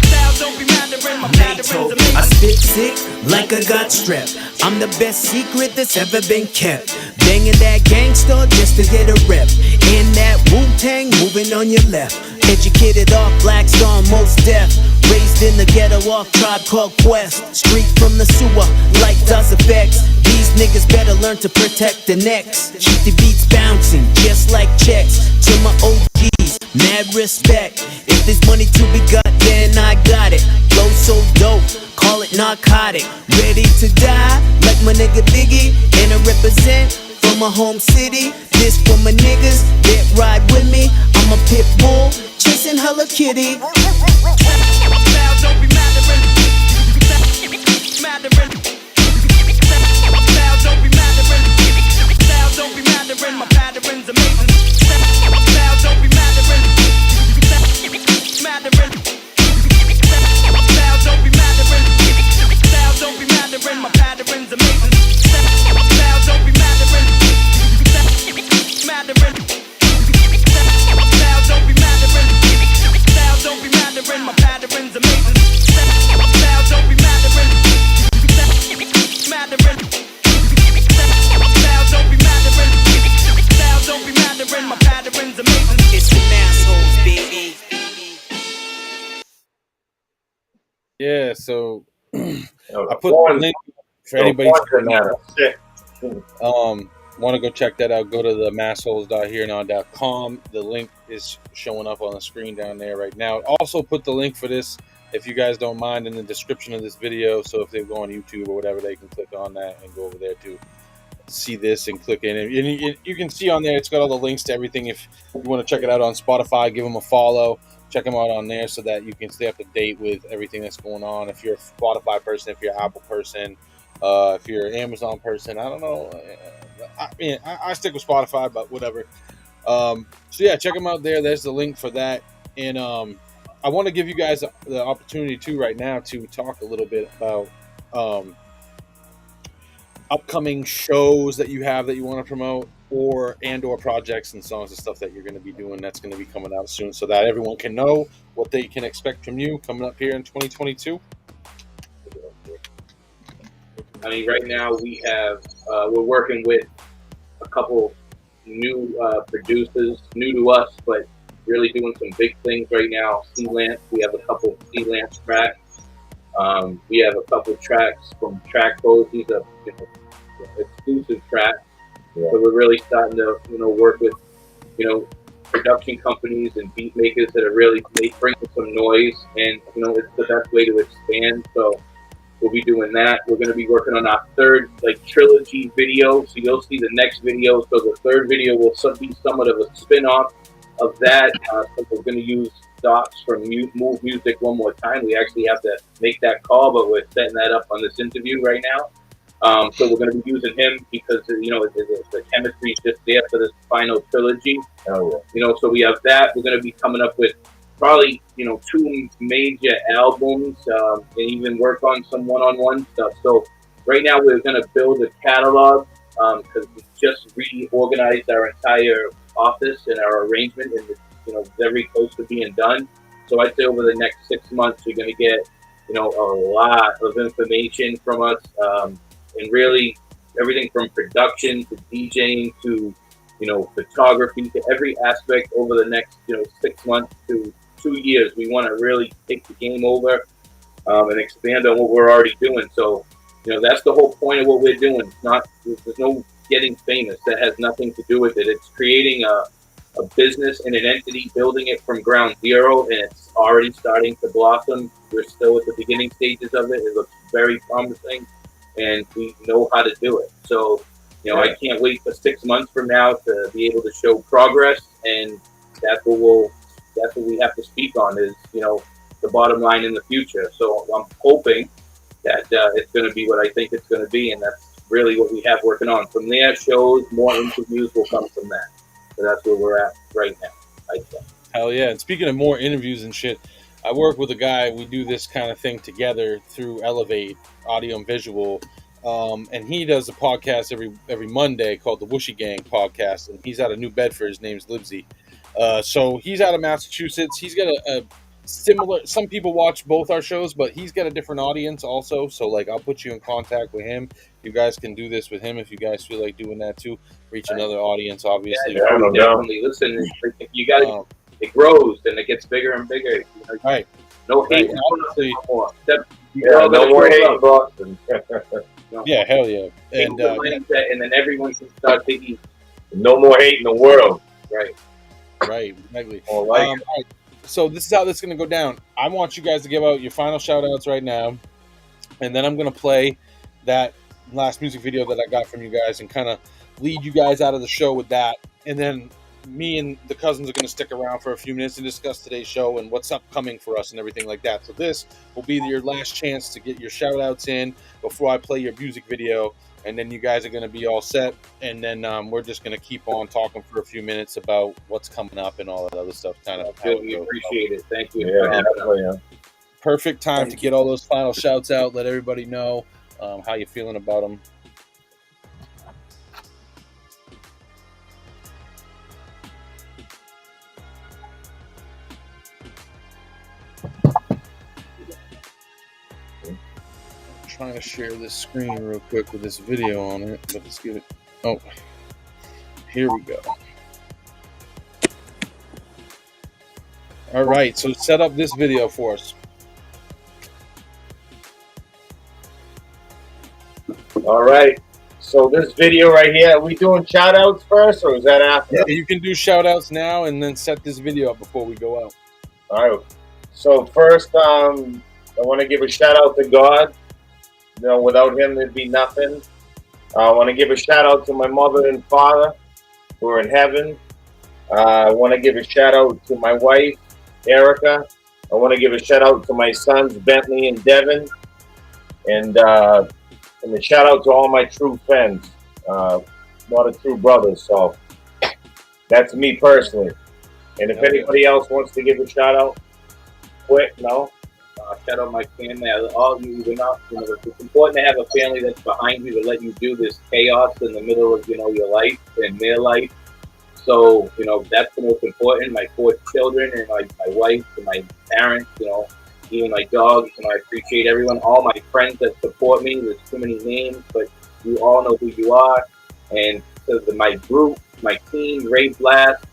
Styles don't be mattering. My pattern's amazing. I spit sick like I got strep. I'm the best secret that's ever been kept. Banging that gangsta just to get a rep. In that Wu-Tang, moving on your left. Educated off Black Star, most deaf. Raised in the ghetto off Tribe Called Quest. Street from the sewer, like does effects. These niggas better learn to protect the necks. Keep the beats bouncing, just like checks. To my OGs, mad respect. If there's money to be got, then I got it. Flow so dope, call it narcotic. Ready to die, like my nigga Biggie. And I represent from my home city. This for my niggas that ride with me. I'm a pit bull, chasing Hello Kitty. Styles don't be mattering. Mattering. Styles don't be mattering. Styles don't be mattering. My pattern's amazing. Styles don't be mattering. Mattering. Styles don't be mattering. Styles don't be mattering. My pattern's amazing. Styles don't be mattering. Mattering. Styles don't be mattering. Styles don't be mattering. My pattern's amazing. Styles don't be mattering. Mattering. Styles don't be mattering. Styles don't be mattering. My pattern's amazing. It's the Massholez, baby. Yeah, so I put the One- link for anybody one want to go check that out. Go to the massholes.herenow.com. The link is showing up on the screen down there right now. Also put the link for this, if you guys don't mind, in the description of this video. So if they go on YouTube or whatever, they can click on that and go over there to see this and click in. And you can see on there, it's got all the links to everything. If you want to check it out on Spotify, give them a follow. Check them out on there so that you can stay up to date with everything that's going on. If you're a Spotify person, if you're an Apple person, if you're an Amazon person, I don't know. I stick with Spotify, but whatever. So yeah, check them out there. There's the link for that. And I want to give you guys the opportunity too right now to talk a little bit about upcoming shows that you have that you want to promote, or projects and songs and stuff that you're going to be doing that's going to be coming out soon, so that everyone can know what they can expect from you coming up here in 2022. I mean, right now we have we're working with a couple new producers, new to us, but really doing some big things right now. Sealance, we have a couple Sealance tracks. We have a couple tracks from Track Codes. These are exclusive tracks. Yeah. So we're really starting to work with production companies and beat makers that are really bringing some noise, and it's the best way to expand. So we'll be doing that. We're going to be working on our third trilogy video. So you'll see the next video. So the third video will be somewhat of a spin-off of that. So we're going to use docs from Move Music one more time. We actually have to make that call, but we're setting that up on this interview right now. So we're going to be using him because the chemistry is just there for this final trilogy. So we have that. We're going to be coming up with probably 2 major albums, and even work on some one-on-one stuff. So right now we're going to build a catalog because we just reorganized our entire office and our arrangement, and it's very close to being done. So I'd say over the next 6 months you're going to get a lot of information from us, and really everything from production to DJing to photography, to every aspect over the next 6 months to 2 years. We want to really take the game over and expand on what we're already doing. So, that's the whole point of what we're doing. There's no getting famous. That has nothing to do with it. It's creating a business and an entity, building it from ground zero, and it's already starting to blossom. We're still at the beginning stages of it. It looks very promising, and we know how to do it. So, I can't wait for 6 months from now to be able to show progress, and that's what we have to speak on is, the bottom line in the future. So I'm hoping that it's going to be what I think it's going to be, and that's really what we have working on. From there, shows, more interviews will come from that. So that's where we're at right now, I think. Hell yeah. And speaking of more interviews and shit, I work with a guy. We do this kind of thing together through Elevate Audio and Visual. And he does a podcast every Monday called the Whooshy Gang Podcast. And he's out of New Bedford. His name's Libsy. So he's out of Massachusetts. He's got a similar, some people watch both our shows, but he's got a different audience also. So like, I'll put you in contact with him. You guys can do this with him if you guys feel like doing that too. Reach another audience, obviously. Yeah, definitely. Listen, you got to. It grows and it gets bigger and bigger. Right. No hate. Right. Obviously. No more hate in Boston. Yeah, hell yeah. And then everyone can start thinking. No more hate in the world. Right. Right. Exactly. Right. So this is how this is going to go down. I want you guys to give out your final shout outs right now. And then I'm going to play that last music video that I got from you guys and kind of lead you guys out of the show with that. And then me and the cousins are going to stick around for a few minutes and discuss today's show and what's upcoming for us and everything like that. So this will be your last chance to get your shout outs in before I play your music video. And then you guys are going to be all set. And then we're just going to keep on talking for a few minutes about what's coming up and all that other stuff. Kind of. We appreciate it. Thank you. Yeah. Perfect time to get all those final shouts out. Let everybody know how you're feeling about them. Trying to share this screen real quick with this video on it, but let's get it. Oh, here we go. All right, so set up this video for us. All right. So this video right here, are we doing shout outs first or is that after? Yeah, you can do shout outs now and then set this video up before we go out. All right. So first, I want to give a shout out to God. Without him, there'd be nothing. I want to give a shout out to my mother and father who are in heaven. I want to give a shout out to my wife, Erica. I want to give a shout out to my sons, Bentley and Devin. And a shout out to all my true friends, a lot of true brothers. So that's me personally. And if anybody else wants to give a shout out, quick, no? Shout out my family. All of you, it's important to have a family that's behind you to let you do this chaos in the middle of, your life and their life. So, that's the most important. My 4 children and my wife and my parents, even my dogs. I appreciate everyone, all my friends that support me. There's too many names, but you all know who you are. And to my group, my team, Ray Blast,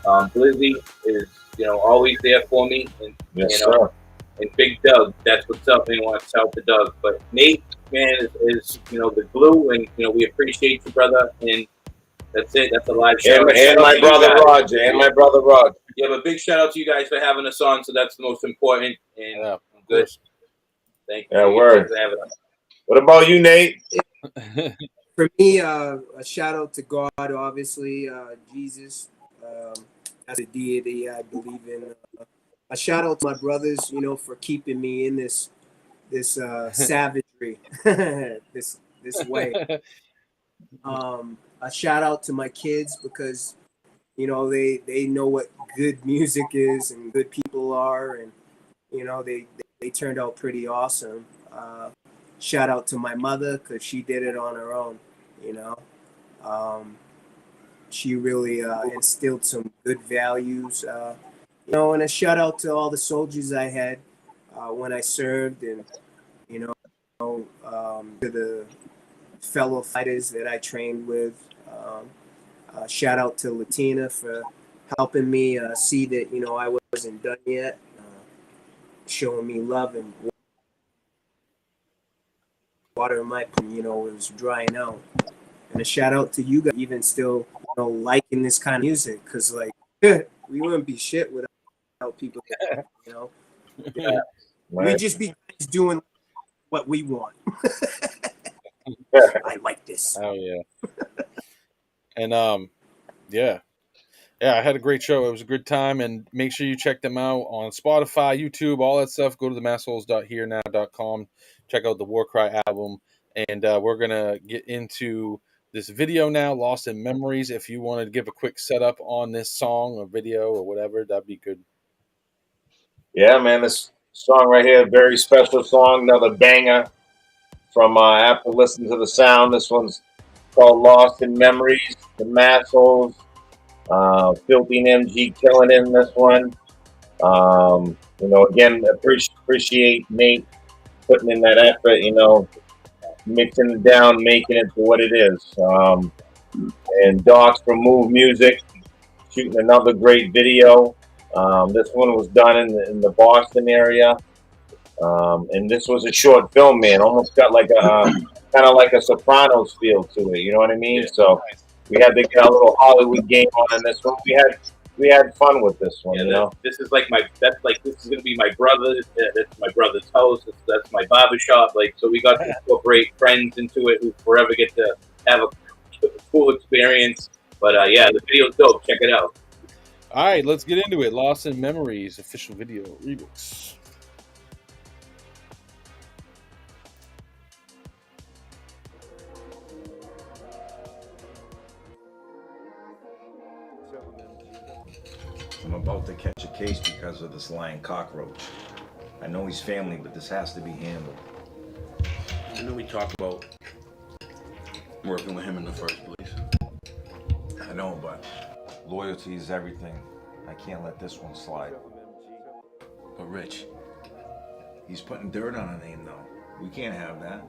Blizzy is, always there for me. And, sir. And Big Doug, that's what's up. I want to shout to Doug. But Nate, man, is the glue, and we appreciate you, brother. And that's it. That's a live shout. And my brother Roger. Yeah, but big shout out to you guys for having us on. So that's the most important. And I'm good. Thank you. Yeah, word. What about you, Nate? For me, a shout out to God, obviously, Jesus, as a deity I believe in. A shout out to my brothers, for keeping me in this savagery, this way. A shout out to my kids because, they know what good music is and good people are, and they turned out pretty awesome. Shout out to my mother because she did it on her own. She really instilled some good values. And a shout out to all the soldiers I had when I served, and to the fellow fighters that I trained with. Shout out to Latina for helping me see that I wasn't done yet, showing me love and water in my pool, you know, it was drying out. And a shout out to you guys, even still, you know, liking this kind of music, because like we wouldn't be shit without people, you know. Yeah, right. We just be doing what we want. I like this. Oh yeah. And yeah. Yeah, I had a great show. It was a good time, and make sure you check them out on Spotify, YouTube, all that stuff. Go to the massholes.herenow.com. Check out the Warcry album, and we're gonna get into this video now, Lost in Memories. If you want to give a quick setup on this song or video or whatever, that'd be good. Yeah, man, this song right here, very special song, another banger from Apple Listen to the Sound. This one's called Lost in Memories, the Massholes. Filthy and MG killing in this one. You know, again, appreciate Nate putting in that effort, you know, mixing it down, making it to what it is. And Docs from Move Music, shooting another great video. This one was done in the Boston area. And this was a short film, man. Almost got like a kind of like a Sopranos feel to it, you know what I mean? So we had to get a little Hollywood game on this one. We had fun with this one, you know. This is like this is gonna be my brother. That's my brother's house. That's my barbershop. Like, so we got to incorporate friends into it who forever get to have a cool experience. But yeah, the video's dope. Check it out. All right, let's get into it. Lost in Memories official video remix. I'm about to catch a case because of this lying cockroach. I know he's family, but this has to be handled. I know we talked about working with him in the first place. I know, but loyalty is everything. I can't let this one slide. But Rich, he's putting dirt on a name, though. We can't have that.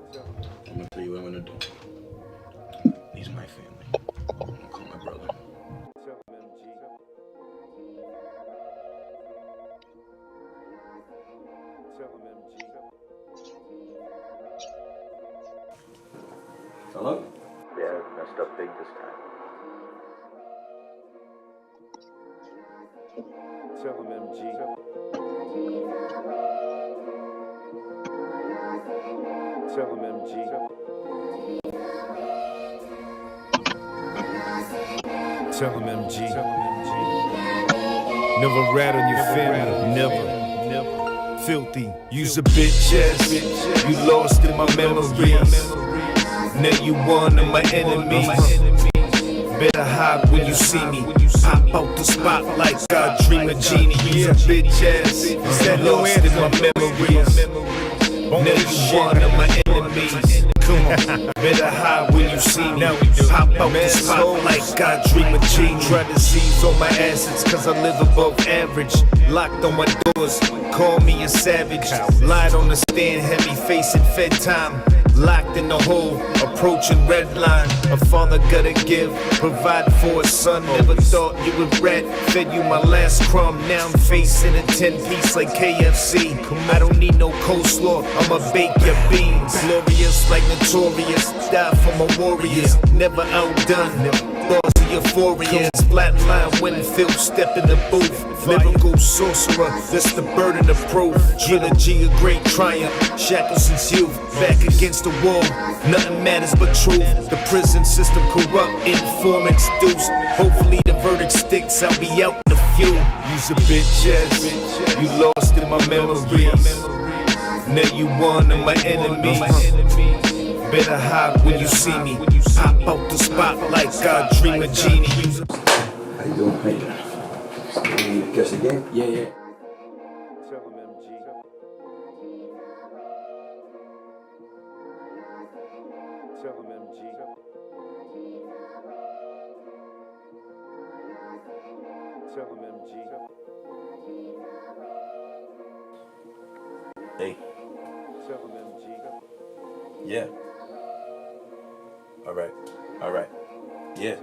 I'm gonna tell you what I'm gonna do. He's my family. I'm gonna call my brother. Hello? Yeah, messed up big this time. Tell him, MG. Tell him, MG. Tell him, MG. Never rat on your family. Never. Filthy. You's a bitch ass. You lost in my memories. Now you one of my enemies. Better hide when you see me. Pop out the spotlight, God dream a genie. You's a bitch ass. That lost in my memories. Now you one of my enemies. Come on, better hide when you see me. Pop out the spotlight, God dream a genie. Try to seize all my assets, cause I live above average. Locked on my doors, call me a savage. Lied on the stand, heavy facing fed time. Locked in the hole, approaching red line. A father gotta give, provide for a son. Never thought you would rat, fed you my last crumb. Now I'm facing a 10-piece like KFC. I don't need no coleslaw, I'ma bake your beans. Glorious like notorious, die for my warriors. Never outdone, thoughts of euphorias. Flatline when Phil step in the booth. Lyrical sorcerer, that's the burden of proof. Trilogy of great triumph, shackles since youth. Back against the wall, nothing matters but truth. The prison system corrupt, informants deuce. Hopefully the verdict sticks, I'll be out in a few. You's a bitch ass, you lost in my memories. Now you one of my enemies. Better hide when you see me. Pop out the spotlight, God dream a genie. How you doing? How you doing? You catch the game? Yeah. Tell him, MG. Tell him, MG. Tell him, MG. Hey. Tell him, MG. Yeah. All right. Yeah.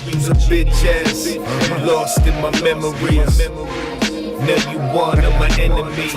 You's a bitch ass, you lost in my memories. Now you one of my enemies.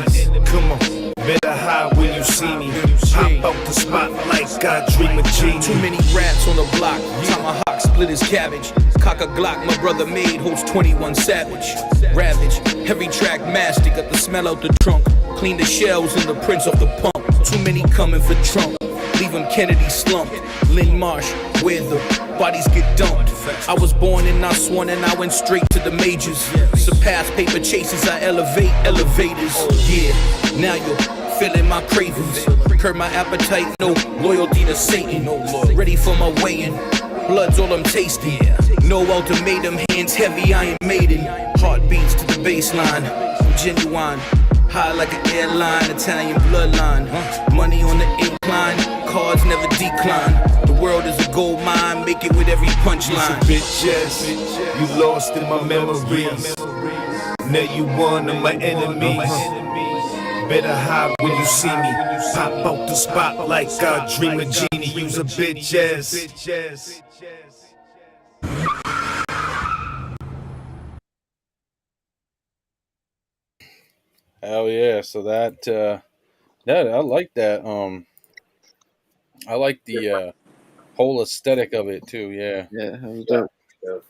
Come on, Better hide when you see me. Pop out the spot like I dream of Genie. Too many rats on the block. Tomahawk split his cabbage. Cock a Glock my brother made holds 21 Savage. Ravage, heavy track mastic, got the smell out the trunk. Clean the shells and the prints off the pump. Too many coming for Trump. Leave him Kennedy slumped. Lynn Marsh, where the bodies get dumped. I was born and not sworn and I went straight to the majors. Surpass paper chases, I elevate elevators. Yeah, now you're feeling my cravings. Curb my appetite, no loyalty to Satan. Ready for my weighing, blood's all I'm tasting. No ultimatum, hands heavy, Iron Maiden. Heartbeats to the baseline, I'm genuine. High like an airline, Italian bloodline. Money on the incline, cards never decline. The world is a gold mine, make it with every punchline. Bitches, you lost in my memories. Now you one of my enemies. Better hide when you see me. Pop out the spot like I dream of Genie. Use a bitch ass. Hell yeah! So that, yeah, I like that. I like the whole aesthetic of it too. Yeah, Yeah, that was dope.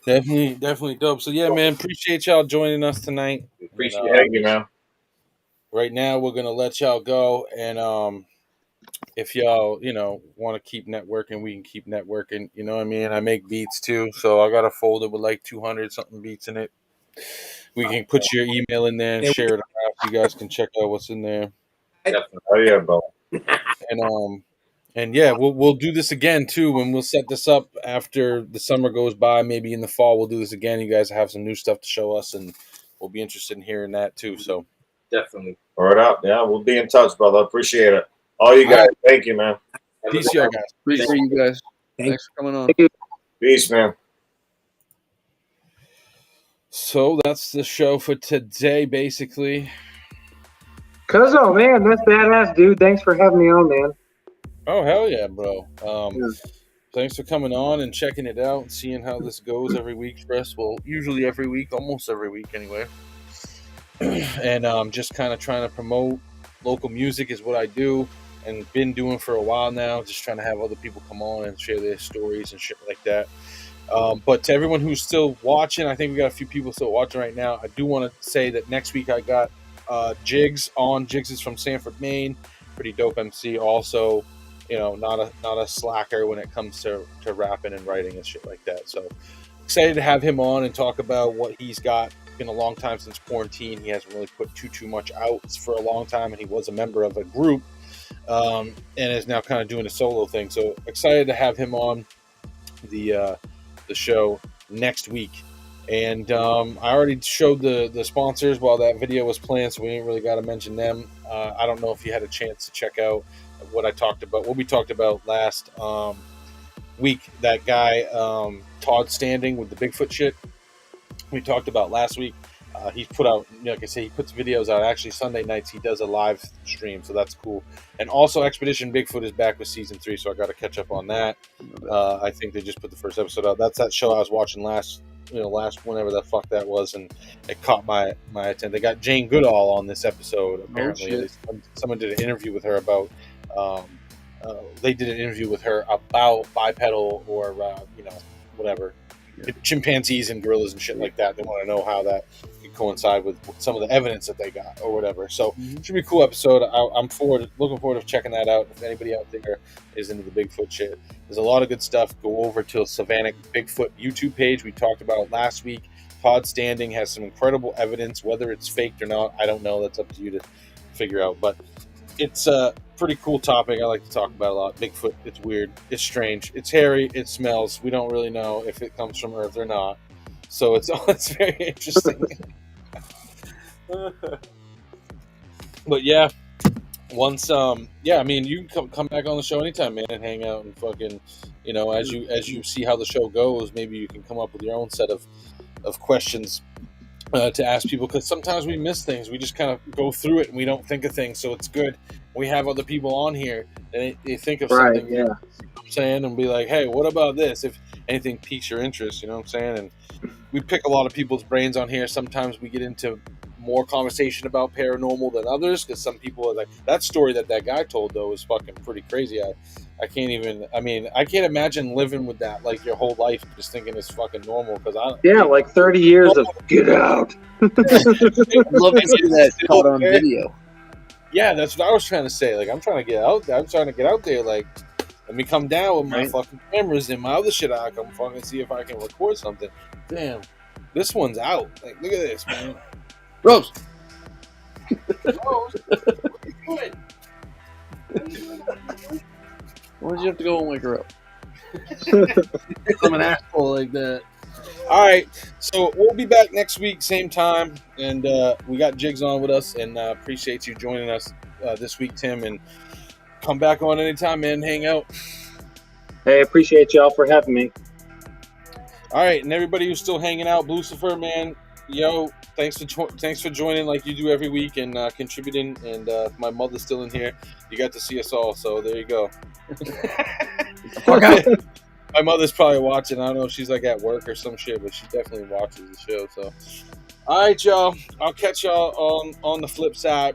definitely dope. So yeah, man, appreciate y'all joining us tonight. Appreciate you, man. Right now, we're gonna let y'all go, and if y'all, want to keep networking, we can keep networking. You know what I mean? I make beats too, so I got a folder with like 200 something beats in it. We can put your email in there and share it out. You guys can check out what's in there. Oh yeah, bro. And yeah, we'll do this again too, and we'll set this up after the summer goes by. Maybe in the fall we'll do this again. You guys have some new stuff to show us, and we'll be interested in hearing that too. So Definitely. Word up. Yeah, we'll be in touch, brother. Appreciate it. All you guys, thank you, man. Peace, y'all guys. Appreciate you guys. Thanks for coming on. Peace, man. So that's the show for today, basically. Cuzzo, man, that's badass, dude. Thanks for having me on, man. Oh, hell yeah, bro. Thanks for coming on and checking it out and seeing how this goes every week for us. Well, usually every week, almost every week anyway. And just kind of trying to promote local music is what I do and been doing for a while now, just trying to have other people come on and share their stories and shit like that. But to everyone who's still watching, I think we got a few people still watching right now. I do want to say that next week I got Jigs on. Jigs is from Sanford, Maine. Pretty dope MC. Also, not a slacker when it comes to rapping and writing and shit like that. So excited to have him on and talk about what he's got. Been a long time since quarantine. He hasn't really put too much out for a long time, and he was a member of a group and is now kind of doing a solo thing. So excited to have him on the show next week. And I already showed the sponsors while that video was playing, so we ain't really got to mention them. I don't know if you had a chance to check out what we talked about last week. That guy Todd Standing with the Bigfoot shit we talked about last week. He's put out, like I say, he puts videos out. Actually, Sunday nights he does a live stream, so that's cool. And also, Expedition Bigfoot is back with season 3, so I got to catch up on that. I think they just put the first episode out. That's that show I was watching last whenever the fuck that was, and it caught my attention. They got Jane Goodall on this episode. Apparently, someone did an interview with her about. They did an interview with her about bipedal or whatever. Chimpanzees and gorillas and shit like that. They want to know how that could coincide with some of the evidence that they got or whatever. So it should be a cool episode. I'm looking forward to checking that out. If anybody out there is into the Bigfoot shit, there's a lot of good stuff. Go over to Savannah Bigfoot YouTube page we talked about last week. Todd Standing has some incredible evidence. Whether it's faked or not, I don't know. That's up to you to figure out. But it's a pretty cool topic. I like to talk about a lot. Bigfoot, it's weird. It's strange. It's hairy. It smells. We don't really know if it comes from Earth or not. So it's very interesting. But yeah, once I mean, you can come back on the show anytime, man, and hang out and fucking, as you see how the show goes, maybe you can come up with your own set of questions to ask people, because sometimes we miss things. We just kind of go through it and we don't think of things. So it's good we have other people on here and they think of something, you know what I'm saying, and be like, hey, what about this? If anything piques your interest, you know what I'm saying? And we pick a lot of people's brains on here. Sometimes we get into more conversation about paranormal than others, because some people are like, that story that guy told though is fucking pretty crazy. I can't even. I mean, I can't imagine living with that like your whole life, just thinking it's fucking normal. Because like 30 years of get out. I'd love to see that caught on video. Yeah, that's what I was trying to say. Like, I'm trying to get out there. I'm trying to get out there. Like, let me come down with my fucking cameras and my other shit. I can fucking see if I can record something. Damn, this one's out. Like, look at this, man. Rose. Rose, what are you doing? Why did you have to go and wake her up? I'm an asshole like that. All right, so we'll be back next week, same time, and we got Jigs on with us, and appreciate you joining us this week, Tim, and come back on anytime, man. Hang out. Hey, appreciate y'all for having me. All right, and everybody who's still hanging out, Lucifer, man, yo, thanks for joining like you do every week and contributing, and my mother's still in here. You got to see us all, so there you go. My mother's probably watching. I don't know if she's like at work or some shit, but she definitely watches the show. So, all right, y'all. I'll catch y'all on the flip side.